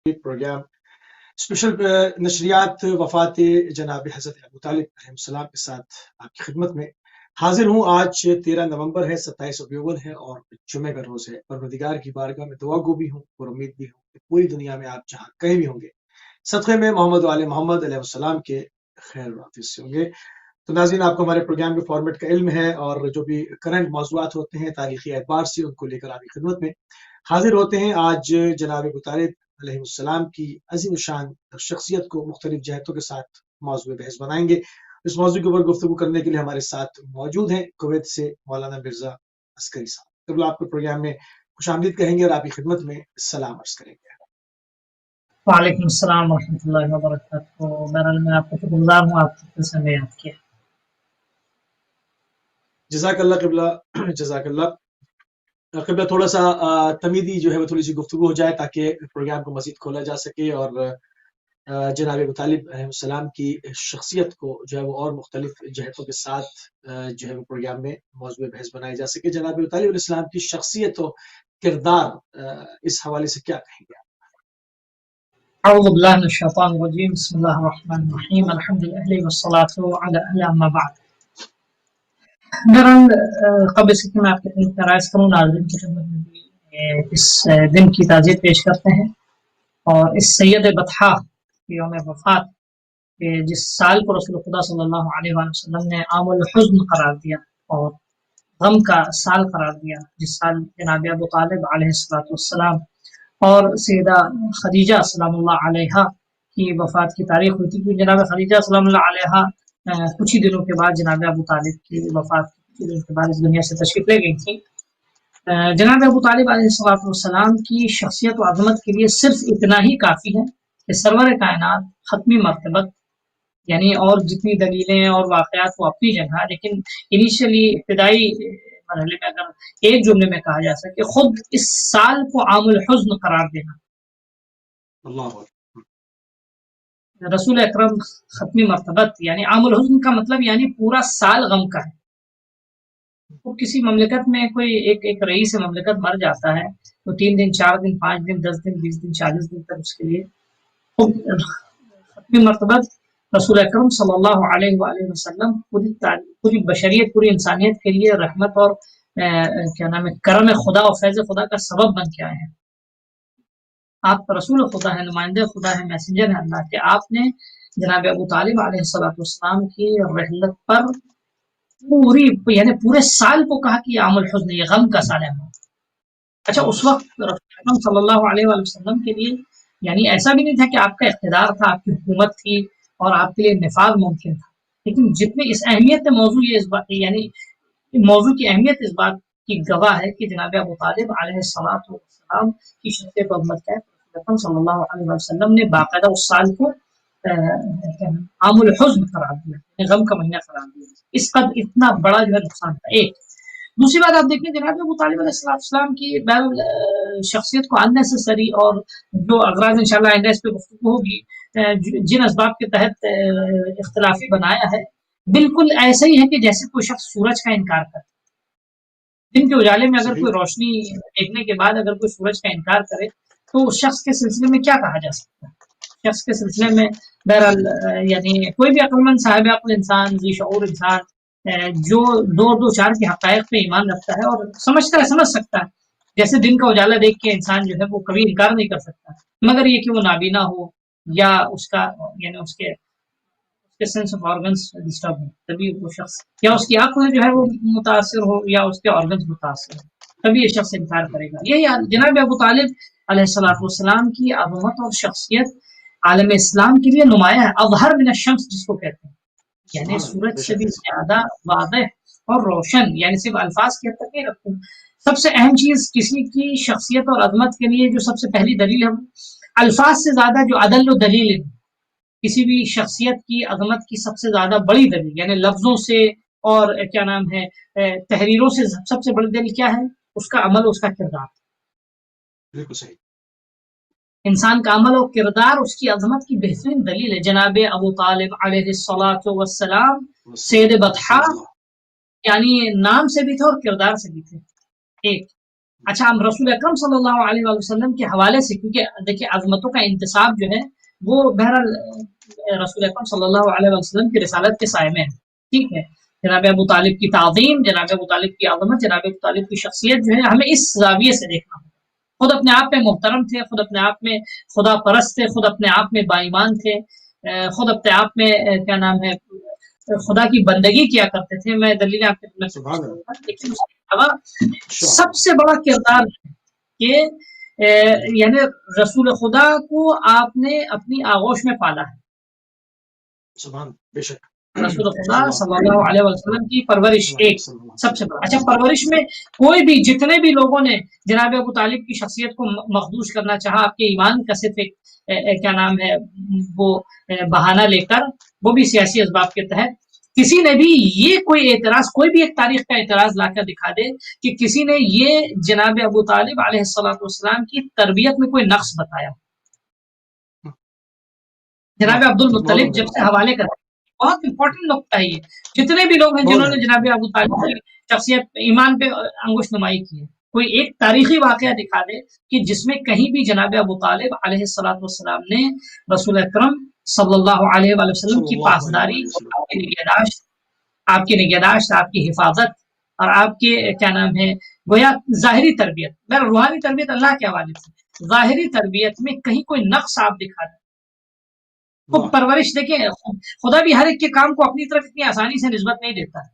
Programme special نشریات وفات جناب حضرت ابو طالب علیہ السلام کے ساتھ آپ کی خدمت میں حاضر ہوں۔ آج 13 نومبر ہے، 27 ربیع ہے اور جمعے کا روز ہے۔ پروردگار کی بارگاہ میں دعا گو بھی ہوں اور امید بھی ہوں کہ پوری دنیا میں آپ جہاں کہیں بھی ہوں گے صدقے میں محمد و آل محمد علیہ السلام کے خیر حافظ سے ہوں گے۔ تو ناظرین، آپ کو ہمارے پروگرام کے فارمیٹ کا علم ہے اور جو بھی کرنٹ موضوعات ہوتے ہیں تاریخی اعتبار سے ان کو لے کر آپ کی خدمت میں حاضر ہوتے ہیں۔ آج جناب ابو طالب علیہ السلام کی عظیم الشان شخصیت کو مختلف جہتوں کے ساتھ موضوع بحث بنائیں گے۔ اس موضوع کے اوپر گفتگو کرنے کے لیے ہمارے ساتھ موجود ہیں کویت سے مولانا مرزا عسکری صاحب۔ قبل آپ کے پروگرام میں خوش آمدید کہیں گے اور آپ کی خدمت میں سلام عرض کریں گے۔ وعلیکم السلام ورحمۃ اللہ وبرکاتہ۔ بہرحال میں آپ کو شکر گزار ہوں، آپ کے سے میں یاد کیا۔ جزاک اللہ قبلہ، جزاک اللہ قبلہ۔ تھوڑا سا تمیدی جو ہے وہ تھوڑی سی گفتگو ہو جائے تاکہ پروگرام کو مزید کھولا جا سکے اور جناب ابو طالب علیہ السلام کی شخصیت کو جو ہے وہ اور مختلف جہتوں کے ساتھ جو ہے وہ پروگرام میں موضوع بحث بنائی جا سکے۔ جناب ابو طالب علیہ السلام کی شخصیت و کردار اس حوالے سے کیا کہیں گے؟ اعوذ باللہ من الشیطان الرجیم، بسم اللہ الرحمن الرحیم، الحمد للہ والصلاۃ علی اہلہ اما بعد۔ بہرحال قبل سے کہ میں آپ کی عرض کروں، ناظرین کی خدمت میں اس دن کی تعزیت پیش کرتے ہیں اور اس سید بطحا کی یوم وفات جس سال کو رسول خدا صلی اللہ علیہ وآلہ وسلم نے عام الحزن قرار دیا اور غم کا سال قرار دیا، جس سال جناب ابو طالب علیہ السلام اور سیدہ خدیجہ سلام اللہ علیہا کی وفات کی تاریخ ہوئی تھی، کیونکہ جناب خدیجہ سلام اللہ علیہا کچھ ہی دنوں کے بعد جناب ابو طالب کی وفات کچھ دنوں کے بعد اس دنیا سے تشریف لے گئی تھی۔ جناب ابو طالب علیہ السلام کی شخصیت و عظمت کے لیے صرف اتنا ہی کافی ہے کہ سرور کائنات حتمی مرتبت، یعنی اور جتنی دلیلیں اور واقعات وہ اپنی جگہ، لیکن انیشلی ابتدائی مرحلے میں اگر ایک جملے میں کہا جا سکے، خود اس سال کو عام الحزن قرار دینا۔ اللہ رسول اکرم ختمی مرتبت یعنی عام الحزن کا مطلب یعنی پورا سال غم کا ہے۔ تو کسی مملکت میں کوئی ایک رئیس مملکت مر جاتا ہے تو 3 دن 4 دن 5 دن 10 دن 20 دن 40 دن تک اس کے لیے ختمی مرتبت رسول اکرم صلی اللہ علیہ وآلہ وسلم پوری بشریت، پوری انسانیت کے لیے رحمت اور کیا نام ہے کرم خدا اور فیض خدا کا سبب بن کے آئے ہیں۔ آپ رسول خدا ہے، نمائندے خدا ہے، میسنجر ہے اللہ کے۔ آپ نے جناب ابو طالب علیہ السلام کی رحلت پر پوری یعنی پورے سال کو کہا کہ عام الحزن، یہ غم کا سال ہے۔ اچھا، اس وقت رسول اکرم صلی اللہ علیہ وآلہ وسلم کے لیے یعنی ایسا بھی نہیں تھا کہ آپ کا اقتدار تھا، آپ کی حکومت تھی اور آپ کے لیے نفاذ ممکن تھا، لیکن جتنی اس اہمیت موضوع یہ اس بات یعنی موضوع کی اہمیت اس بات کی گواہ ہے کہ جناب ابو طالب علیہ السلام کی شخصیت و عظمت کا رسول صلی اللہ علیہ وسلم نے باقاعدہ اس سال کو عام الحزن قرار دیا، غم کا مہینہ قرار دیا۔ اس کا اتنا بڑا جو ہے نقصان تھا۔ ایک دوسری بات آپ دیکھیں، جناب ابو طالب علیہ السلام کی شخصیت کو اننیسیسری اور جو اغراض انشاءاللہ آئندہ اس پہ گفتگو ہوگی جن اسباب کے تحت اختلافی بنایا ہے، بالکل ایسا ہی ہے کہ جیسے کوئی شخص سورج کا انکار کرے۔ دن کے اجالے میں اگر کوئی روشنی دیکھنے کے بعد اگر کوئی سورج کا انکار کرے تو اس شخص کے سلسلے میں کیا کہا جا سکتا ہے؟ شخص کے سلسلے میں بہرحال یعنی کوئی بھی عقل مند صاحب عقل انسان، ذی شعور انسان جو دو چار کے حقائق پہ ایمان رکھتا ہے اور سمجھتا ہے، سمجھ سکتا ہے، جیسے دن کا اجالا دیکھ کے انسان جو ہے وہ کبھی انکار نہیں کر سکتا، مگر یہ کہ وہ نابینا ہو یا اس کا یعنی اس کے سینس آف آرگنس ڈسٹرب ہو، تبھی وہ شخص یا اس کی آنکھوں جو ہے وہ متاثر ہو یا اس کے آرگنس متاثر ہو، تبھی یہ شخص انکار کرے گا۔ یہی جناب ابو طالب علیہ السلام کی عظمت اور شخصیت عالم اسلام کے لیے نمایاں ہے، اظہر من الشمس جس کو کہتے ہیں، یعنی سورج سے بھی زیادہ واضح اور روشن، یعنی صرف الفاظ کی حد تک نہیں رکھوں۔ سب سے اہم چیز کسی کی شخصیت اور عظمت کے لیے جو سب سے پہلی دلیل ہے، الفاظ سے زیادہ جو عدل و دلیل ہے، کسی بھی شخصیت کی عظمت کی سب سے زیادہ بڑی دلیل یعنی لفظوں سے اور کیا نام ہے تحریروں سے سب سے بڑی دلیل کیا ہے؟ اس کا عمل، اس کا کردار۔ بالکل صحیح۔ انسان کا عمل اور کردار اس کی عظمت کی بہترین دلیل ہے۔ جناب ابو طالب علیہ السلام سید بطحا یعنی نام سے بھی تھے اور کردار سے بھی تھے۔ ایک اچھا ہم رسول اکرم صلی اللہ علیہ وآلہ وسلم کے حوالے سے، کیونکہ دیکھیں عظمتوں کا انتصاب جو ہے وہ بہرحال رسول اکرم صلی اللہ علیہ وسلم کی رسالت کے سائے میں ہے، ٹھیک ہے. جناب ابو طالب کی تعظیم، جناب ابو طالب کی عظمت، جناب ابو طالب کی شخصیت جو ہے ہمیں اس زاویے سے دیکھنا ہوگا. خود اپنے آپ میں محترم تھے، خود اپنے آپ میں خدا پرست تھے، خود اپنے آپ میں بائیمان تھے، خود اپنے آپ میں کیا نام ہے خدا کی بندگی کیا کرتے تھے. میں دلیل آپ کے پیش کروں گا، لیکن اس کے علاوہ سب سے بڑا کردار کہ یعنی رسول خدا کو آپ نے اپنی آغوش میں پالا ہے. رسول خدا صلی اللہ علیہ وسلم کی پرورش ایک سب سے بڑا. اچھا پرورش میں کوئی بھی جتنے بھی لوگوں نے جناب ابو طالب کی شخصیت کو مخدوش کرنا چاہا، آپ کے ایمان کا صرف ایک کیا نام ہے وہ بہانہ لے کر، وہ بھی سیاسی اسباب کے تحت، کسی نے بھی یہ کوئی اعتراض، کوئی بھی ایک تاریخ کا اعتراض لا کر دکھا دے کہ کسی نے یہ جناب ابو طالب علیہ السلام کی تربیت میں کوئی نقص بتایا. جناب عبد المطلب جب سے حوالے کرتے، بہت امپورٹنٹ نقطہ ہے یہ. جتنے بھی لوگ ہیں جنہوں نے جناب ابو طالب کی شخصیت ایمان پہ انگشت نمائی کی ہے، کوئی ایک تاریخی واقعہ دکھا دے کہ جس میں کہیں بھی جناب ابو طالب علیہ السلام نے رسول اکرم صلی اللہ علیہ وآلہ وسلم کی پاسداری، آپ کی نگہداشت، آپ کی نگہداشت، آپ کی حفاظت اور آپ کے کیا نام ہے گویا ظاہری تربیت، بہر روحانی تربیت اللہ کے حوالے سے، ظاہری تربیت میں کہیں کوئی نقص آپ دکھا دیں. خود پرورش دیکھیں، خدا بھی ہر ایک کے کام کو اپنی طرف اتنی آسانی سے نسبت نہیں دیتا ہے.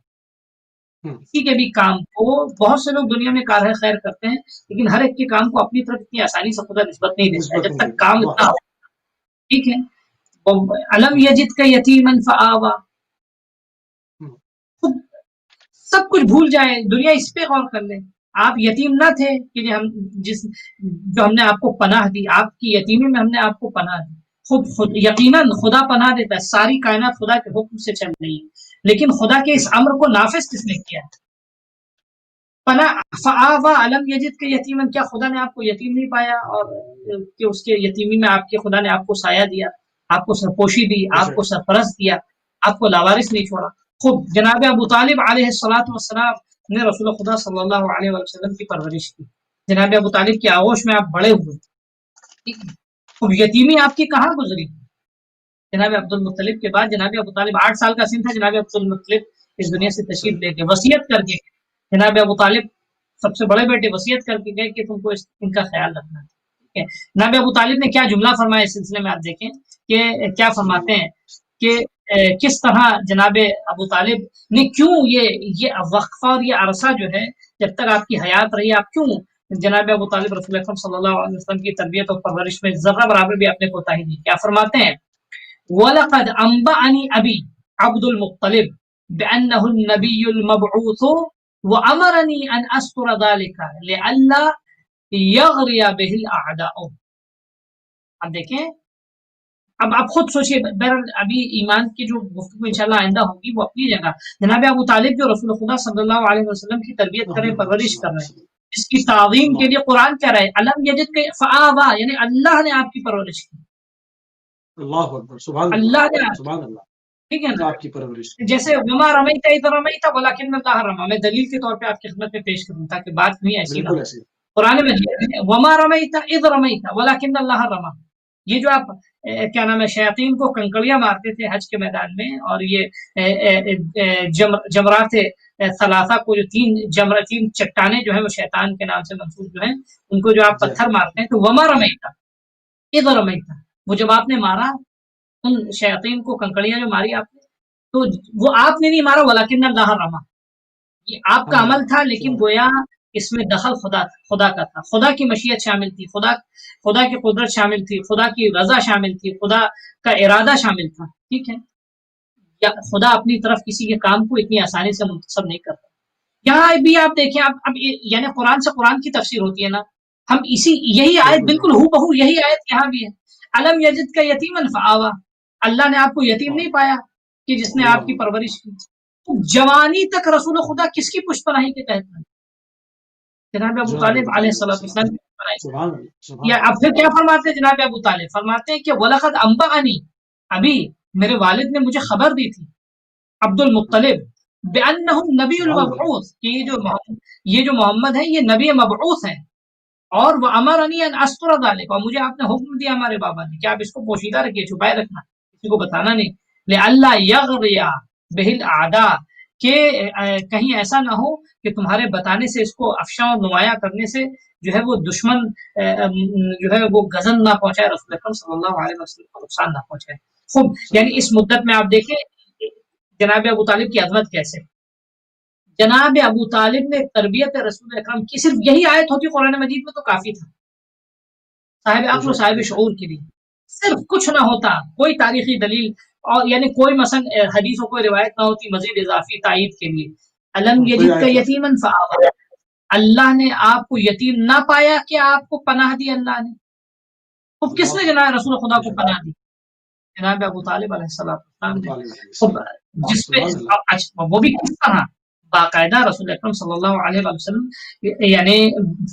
کسی کے بھی کام کو بہت سے لوگ دنیا میں کار خیر کرتے ہیں، لیکن ہر ایک کے کام کو اپنی طرف اتنی آسانی سے خدا نسبت نہیں دیتا ہے جب تک کام اتنا ہو. ٹھیک ہے. علم یجد کا یتیما فآوا، خود سب کچھ بھول جائے دنیا، اس پہ غور کر لیں. آپ یتیم نہ تھے کہ جو ہم نے آپ کو پناہ دی، آپ کی یتیمی میں ہم نے آپ کو پناہ دی. خود یقیناً خدا پناہ دیتا ہے، ساری کائنات خدا کے حکم سے چل رہی ہے، لیکن خدا کے اس امر کو نافذ کس نے کیا؟ پناہ. فآوا علم یجد کے یتیما، کیا خدا نے آپ کو یتیم نہیں پایا اور کہ اس کے یتیمی میں آپ کے خدا نے آپ کو سایہ دیا، آپ کو سرپوشی دی، آپ کو سرپرست دیا، آپ کو لاوارث نہیں چھوڑا. خود جناب ابو طالب علیہ السلام نے رسول خدا صلی اللہ علیہ وسلم کی پرورش کی. جناب ابو طالب کی آغوش میں آپ بڑے ہوئے. ٹھیک ہے. خود یتیمی آپ کی کہاں گزری؟ جناب عبد المطلب کے بعد جناب ابو طالب 8 سال کا سن تھا، جناب عبد المطلب اس دنیا سے تشریف لے کے وصیت کر کے، جناب ابو طالب سب سے بڑے بیٹے وصیت کر کے گئے کہ تم کو ان کا خیال رکھنا ہے. جناب ابو طالب نے کیا جملہ فرمایا اس سلسلے میں، آپ دیکھیں کہ کیا فرماتے ہیں کہ کس طرح جناب ابو طالب نے کیوں یہ وقفہ اور یہ عرصہ جو ہے جب تک آپ کی حیات رہی، آپ کیوں جناب ابو طالب رسول اکرم صلی اللہ علیہ وسلم کی تربیت اور پرورش میں ذرہ برابر بھی اپنے کوتاہی نہیں. کیا فرماتے ہیں؟ وَلَقَدْ أَنْبَأَنِي أَبِي عبد المطلب بأنه النبي المبعوث وأمرني أن أستر ذلك لئلا يغري به الأعداء. اب دیکھیں، اب آپ خود سوچئے، بہرحال ابھی ایمان کی جو گفتگو انشاءاللہ آئندہ ہوگی وہ اپنی جگہ. جناب ابو طالب جو رسول خدا صلی اللہ علیہ وسلم کی تربیت کریں، پرورش کر رہے ہیں، اس کی تعظیم کے لیے قرآن کہہ رہا ہے علم یجد کے فآوا، یعنی اللہ نے آپ کی پرورش کی. اللہ اکبر، سبحان اللہ نے سبحان اللہ. ٹھیک ہے نا، آپ کی پرورش جیسے وما رمیت اذ رمیت ولکن اللہ رمی، میں دلیل کے طور پہ آپ کی خدمت میں پیش کروں تاکہ بات نہیں ایسی نہ ہو. قرآن میں وما رمیت اذ رمیت ولکن اللہ رمی، یہ جو آپ کیا نام ہے شیاطین کو کنکڑیاں مارتے تھے حج کے میدان میں، اور یہ جمرات ثلاثہ کو جو تین چٹانیں جو ہیں وہ شیطان کے نام سے منسوب جو ہیں، ان کو جو آپ پتھر مارتے ہیں، تو وما رمیت اذ رمیت، وہ جب آپ نے مارا ان شیاطین کو، کنکڑیاں جو ماری آپ نے، تو وہ آپ نے نہیں مارا ولکن اللہ رما، یہ آپ کا عمل تھا، لیکن گویا اس میں دخل خدا کا تھا. خدا کی مشیت شامل تھی، خدا کی قدرت شامل تھی، خدا کی رضا شامل تھی، خدا کا ارادہ شامل تھا. ٹھیک ہے. یا خدا اپنی طرف کسی کے کام کو اتنی آسانی سے منتسب نہیں کرتا. یہاں بھی آپ دیکھیں، اب یعنی قرآن سے قرآن کی تفسیر ہوتی ہے نا، ہم یہی آیت بالکل ہو بہو یہی آیت یہاں بھی ہے. علم یجد کا یتیما فآوا، اللہ نے آپ کو یتیم نہیں پایا کہ جس نے آپ کی پرورش کی. جوانی تک رسول خدا کس کی پشت پناہی کے تحت میں؟ جناب ابو طالب علیہ السلام. یا اب پھر کیا فرماتے ہیں جناب ابو طالب؟ فرماتے ہیں کہ وَلَقَدْ أَنْبَأَنِي، ابھی میرے والد نے مجھے خبر دی تھی، عبد المطلب بأنہم نبی المبعوث، کہ یہ جو محمد ہے یہ نبی مبعوث ہے، اور وہ امرنی ان استر ذلک، اور مجھے آپ نے حکم دیا ہمارے بابا نے کہ آپ اس کو پوشیدہ رکھیے، چھپائے رکھنا، کسی کو بتانا نہیں، لئلا یغریا بہ الاعداء، کہ کہیں ایسا نہ ہو کہ تمہارے بتانے سے، اس کو افشاں و نمایاں کرنے سے جو ہے وہ دشمن جو ہے وہ گزن نہ پہنچائے، رسول اکرم صلی اللہ علیہ وسلم کو نقصان نہ پہنچائے. خوب، یعنی اس مدت میں آپ دیکھیں جناب ابو طالب کی عظمت کیسے. جناب ابو طالب نے تربیت رسول اکرم کی، صرف یہی آیت ہوتی قرآن مجید میں تو کافی تھا صاحب عقل و صاحب شعور کے لیے، صرف کچھ نہ ہوتا، کوئی تاریخی دلیل اور یعنی کوئی مثلا حدیث و کوئی روایت نہ ہوتی مزید اضافی تائید کے لیے. الم یجد کا یتیما فآوی، اللہ نے آپ کو یتیم نہ پایا کہ آپ کو پناہ دی اللہ نے. تو کس نے جناب رسول خدا کو پناہ دی؟ جناب ابو طالب علیہ السلام نے، جس پہ وہ بھی کس طرح باقاعدہ رسول اکرم صلی اللہ علیہ وسلم یعنی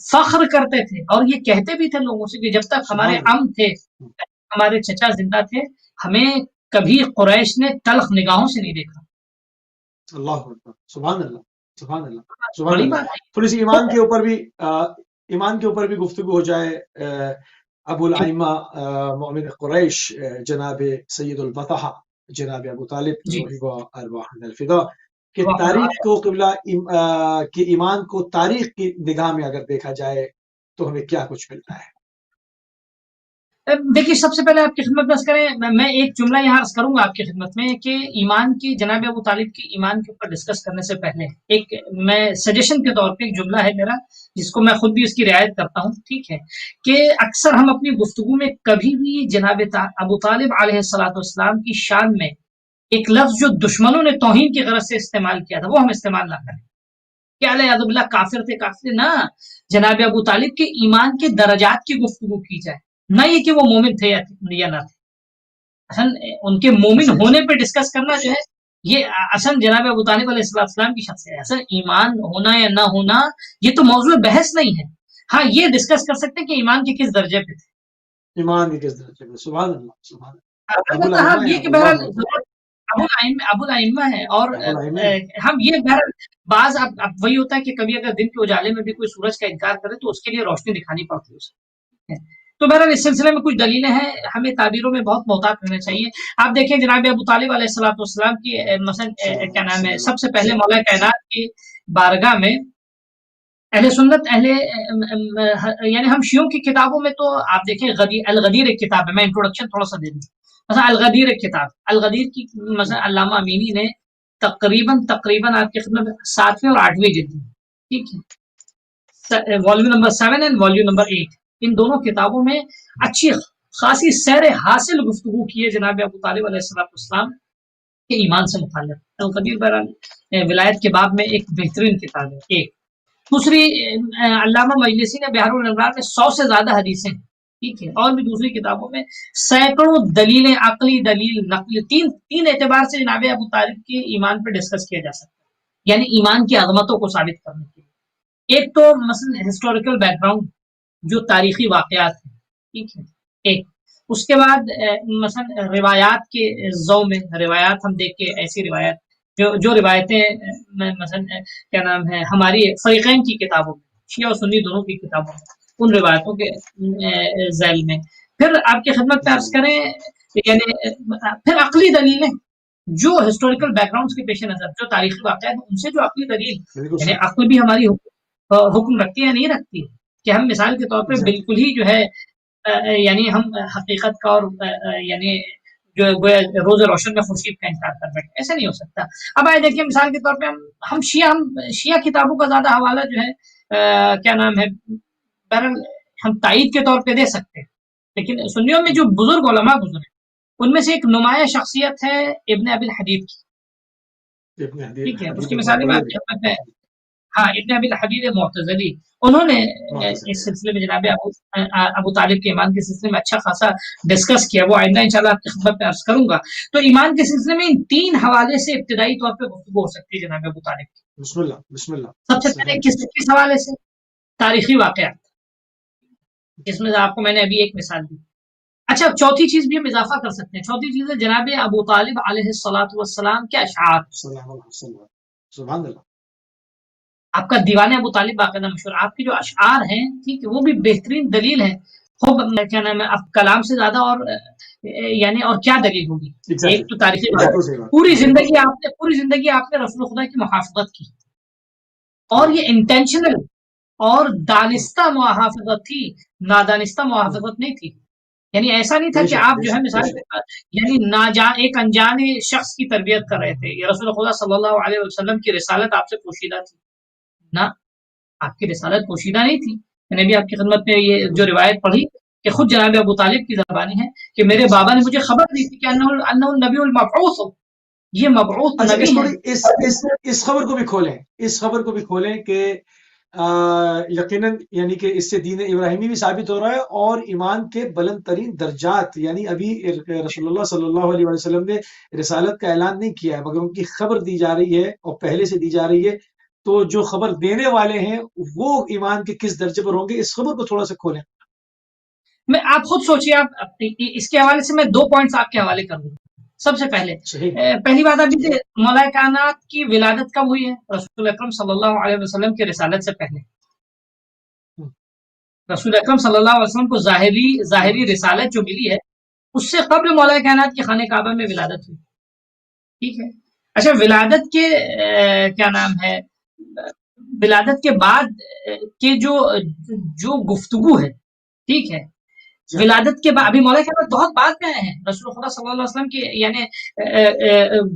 فخر کرتے تھے، اور یہ کہتے بھی تھے لوگوں سے کہ جب تک ہمارے ام تھے، ہمارے چچا زندہ تھے، ہمیں کبھی قریش نے تلخ نگاہوں سے نہیں دیکھا. اللہ اکبر، سبحان اللہ، سبحان اللہ، سبحان اللہ. تھوڑی سی ایمان کے اوپر بھی گفتگو ہو جائے. ابو الائمہ مؤمن قریش جناب سید البطحہ جناب ابو طالب الفدا کہ تاریخ کو قبلہ کی ایمان کو تاریخ کی نگاہ میں اگر دیکھا جائے تو ہمیں کیا کچھ ملتا ہے؟ دیکھیے، سب سے پہلے آپ کی خدمت میں کریں، میں ایک جملہ یہاں عرض کروں گا آپ کی خدمت میں کہ ایمان کی، جناب ابو طالب کی ایمان کے اوپر ڈسکس کرنے سے پہلے ایک میں سجیشن کے طور پہ ایک جملہ ہے میرا، جس کو میں خود بھی اس کی رعایت کرتا ہوں، ٹھیک ہے، کہ اکثر ہم اپنی گفتگو میں کبھی بھی جناب ابو طالب علیہ السلام کی شان میں ایک لفظ جو دشمنوں نے توہین کی غرض سے استعمال کیا تھا وہ ہم استعمال نہ کریں کہ علیہ اللہ کافر تھے، کافر نہ. جناب ابو طالب کے ایمان کے درجات کی گفتگو کی جائے، نہ یہ کہ وہ مومن تھے یا نہ تھے. ان کے مومن ہونے پہ ڈسکس کرنا جو ہے یہ اصل جناب ابو طالب علیہ السلام کی شخصیت ہے. اصل ایمان ہونا یا نہ ہونا یہ تو موضوع بحث نہیں ہے. ہاں، یہ ڈسکس کر سکتے ہیں کہ ایمان کے کس درجے پہ تھے، ایمان کے کس درجے پہ. سبحان اللہ، سبحان اللہ. یہ کہ بہرحال ابو الائمہ ہے، اور ہم یہ بہرحال بعض اب وہی ہوتا ہے کہ کبھی اگر دن کے اجالے میں بھی کوئی سورج کا انکار کرے تو اس کے لیے روشنی دکھانی پڑتی ہے اسے. تو بہرحال اس سلسلے میں کچھ دلیلیں ہیں، ہمیں تعبیروں میں بہت محتاط رہنا چاہیے. آپ دیکھیں جناب ابو طالب علیہ السلام کی مثلا کیا نام ہے، سب سے پہلے مولا کائنات کی بارگاہ میں اہل سنت یعنی ہم شیعوں کی کتابوں میں تو آپ دیکھیں الغدیر ایک کتاب ہے، میں انٹروڈکشن تھوڑا سا دے دوں. مثلا الغدیر ایک کتاب، الغدیر کی مثلا علامہ امینی نے تقریباً آپ کی خدمت 7ویں اور 8ویں جلد، ٹھیک ہے، volume number 7 and volume number 8، ان دونوں کتابوں میں اچھی خاصی سیر حاصل گفتگو کی ہے جناب ابو طالب علیہ السلام کے ایمان سے متعلق. الغدیر بہرحال ولایت کے باب میں ایک بہترین کتاب ہے. ایک دوسری علامہ مجلسی نے بحر الانوار میں 100 سے زیادہ حدیثیں، ٹھیک ہے، اور بھی دوسری کتابوں میں سینکڑوں دلیلیں، عقلی دلیل، نقلی، تین اعتبار سے جناب ابو طالب کے ایمان پہ ڈسکس کیا جا سکتا ہے، یعنی ایمان کی عظمتوں کو ثابت کرنے کے لیے. ایک تو مثلا ہسٹوریکل بیک گراؤنڈ، جو تاریخی واقعات ہیں، ٹھیک ہے، ایک اس کے بعد مثلا روایات کے ضوء میں روایات ہم دیکھ کے ایسی روایات جو روایتیں مثلا کیا نام ہے ہماری فریقین کی کتابوں میں، شیعہ اور سنی دونوں کی کتابوں میں، ان روایتوں کے ذیل میں. پھر آپ کی خدمت پہ عرض کریں یعنی پھر عقلی دلیلیں جو ہسٹوریکل بیک گراؤنڈ کے پیش نظر، جو تاریخی واقعات ہیں ان سے جو عقلی دلیل، یعنی عقل بھی ہماری حکم رکھتی ہے یا نہیں رکھتی کہ ہم مثال کے طور پہ بالکل ہی جو ہے یعنی ہم حقیقت کا اور یعنی جو روز روشن میں خورشید کا انکار کر بیٹھے، ایسا نہیں ہو سکتا. اب آئے دیکھیے مثال کے طور پہ ہم شیعہ کتابوں کا زیادہ حوالہ جو ہے کیا نام ہے بہرحال ہم تائید کے طور پہ دے سکتے ہیں، لیکن سنیوں میں جو بزرگ علماء گزرے ان میں سے ایک نمایاں شخصیت ہے ابن ابی الحدید کی، ٹھیک ہے، اس کی مثالیں میں آپ کی خدمت میں، ہاں، ابن ابی الحدید معتزلی، انہوں نے اس سلسلے میں جناب ابو طالب کے ایمان کے سلسلے میں اچھا خاصا ڈسکس کیا، وہ آئندہ انشاءاللہ آپ کی خدمت میں عرض کروں گا. تو ایمان کے سلسلے میں ان 3 حوالے سے ابتدائی طور پہ گفتگو ہو سکتی ہے جناب ابو طالب کی. بسم اللہ، بسم اللہ. سب سے پہلے کس حوالے سے؟ تاریخی واقعات، جس میں آپ کو میں نے ابھی ایک مثال دی. اچھا، چوتھی چیز بھی ہم اضافہ کر سکتے ہیں. چوتھی چیز ہے جناب ابو طالب علیہ السلام کے اشعار. سبحان اللہ. آپ کا دیوان ابو طالب باقاعدہ مشہور، آپ کی جو اشعار ہیں ٹھیک ہے وہ بھی بہترین دلیل ہے. خوب کیا نام ہے، اب کلام سے زیادہ اور یعنی اور کیا دلیل ہوگی. ایک تو تاریخی بات، پوری زندگی آپ نے رسول خدا کی محافظت کی، اور یہ انٹینشنل اور دانستہ محافظت تھی، نادانستہ محافظت نہیں تھی. یعنی ایسا نہیں تھا کہ آپ جو ہے مثال یعنی ایک انجانے شخص کی تربیت کر رہے تھے. یہ رسول خدا صلی اللہ علیہ وسلم کی رسالت آپ سے پوشیدہ تھی نہ، آپ کی رسالت پوشیدہ نہیں تھی. میں نے بھی آپ کی خدمت میں یہ جو روایت پڑھی کہ خود جناب ابو طالب کی زبانی ہے کہ میرے بابا نے مجھے خبر دی تھی کہ انہ النبی المبعوث، یہ مبعوث نبی ہے. اس خبر کو بھی کھولیں کہ یقیناً یعنی کہ اس سے دین ابراہیمی بھی ثابت ہو رہا ہے، اور ایمان کے بلند ترین درجات، یعنی ابھی رسول اللہ صلی اللہ علیہ وسلم نے رسالت کا اعلان نہیں کیا ہے مگر ان کی خبر دی جا رہی ہے اور پہلے سے دی جا رہی ہے. تو جو خبر دینے والے ہیں وہ ایمان کے کس درجے پر ہوں گے، اس خبر کو تھوڑا سا کھولیں. میں آپ خود سوچیے، آپ اس کے حوالے سے میں 2 پوائنٹس آپ کے حوالے کر دوں. سب سے پہلی بات ابھی سے مولا کائنات کی ولادت کب ہوئی ہے؟ رسول اکرم صلی اللہ علیہ وسلم کی رسالت سے پہلے. رسول اکرم صلی اللہ علیہ وسلم کو ظاہری رسالت جو ملی ہے اس سے قبل مولا کائنات کی خانہ کعبہ میں ولادت ہوئی. ٹھیک ہے. اچھا، ولادت کے کیا نام ہے، ولادت کے بعد کے جو گفتگو ہے ٹھیک ہے، ولادت کے بعد ابھی مولا کائنات بہت بعد میں آئے ہیں. رسول خدا صلی اللہ علیہ وسلم کی یعنی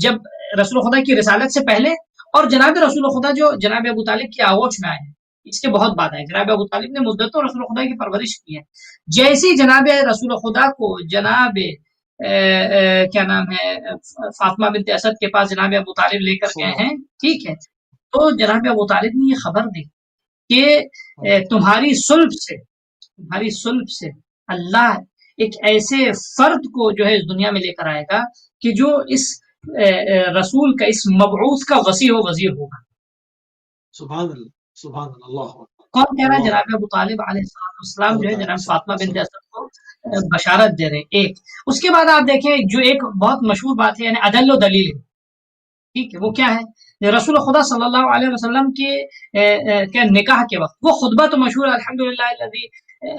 جب رسول خدا کی رسالت سے پہلے، اور جناب رسول خدا جو جناب ابو طالب کی آغوش میں آئے ہیں اس کے بہت بعد آئے. جناب ابو طالب نے مدتوں رسول خدا کی پرورش کی ہے. جیسی جناب رسول خدا کو جناب کیا نام ہے فاطمہ بنت اسد کے پاس جناب ابو طالب لے کر گئے ہیں ٹھیک ہے، تو جناب ابو طالب نے یہ خبر دی کہ تمہاری صلب سے اللہ ایک ایسے فرد کو جو ہے اس دنیا میں لے کر آئے گا کہ جو اس رسول کا، اس مبعوث کا وسیع و وزیر ہوگا. سبحان اللہ، سبحان اللہ. کون کہہ رہا ہے؟ جناب ابو طالب علیہ السلام جو ہے جناب فاطمہ بنت اسد کو بشارت دے رہے ہیں. ایک اس کے بعد آپ دیکھیں جو ایک بہت مشہور بات ہے یعنی عدل و دلیل ٹھیک ہے، وہ کیا ہے؟ رسول خدا صلی اللہ علیہ وسلم کے نکاح کے وقت وہ خطبہ تو مشہور ہے، الحمدللہ الذی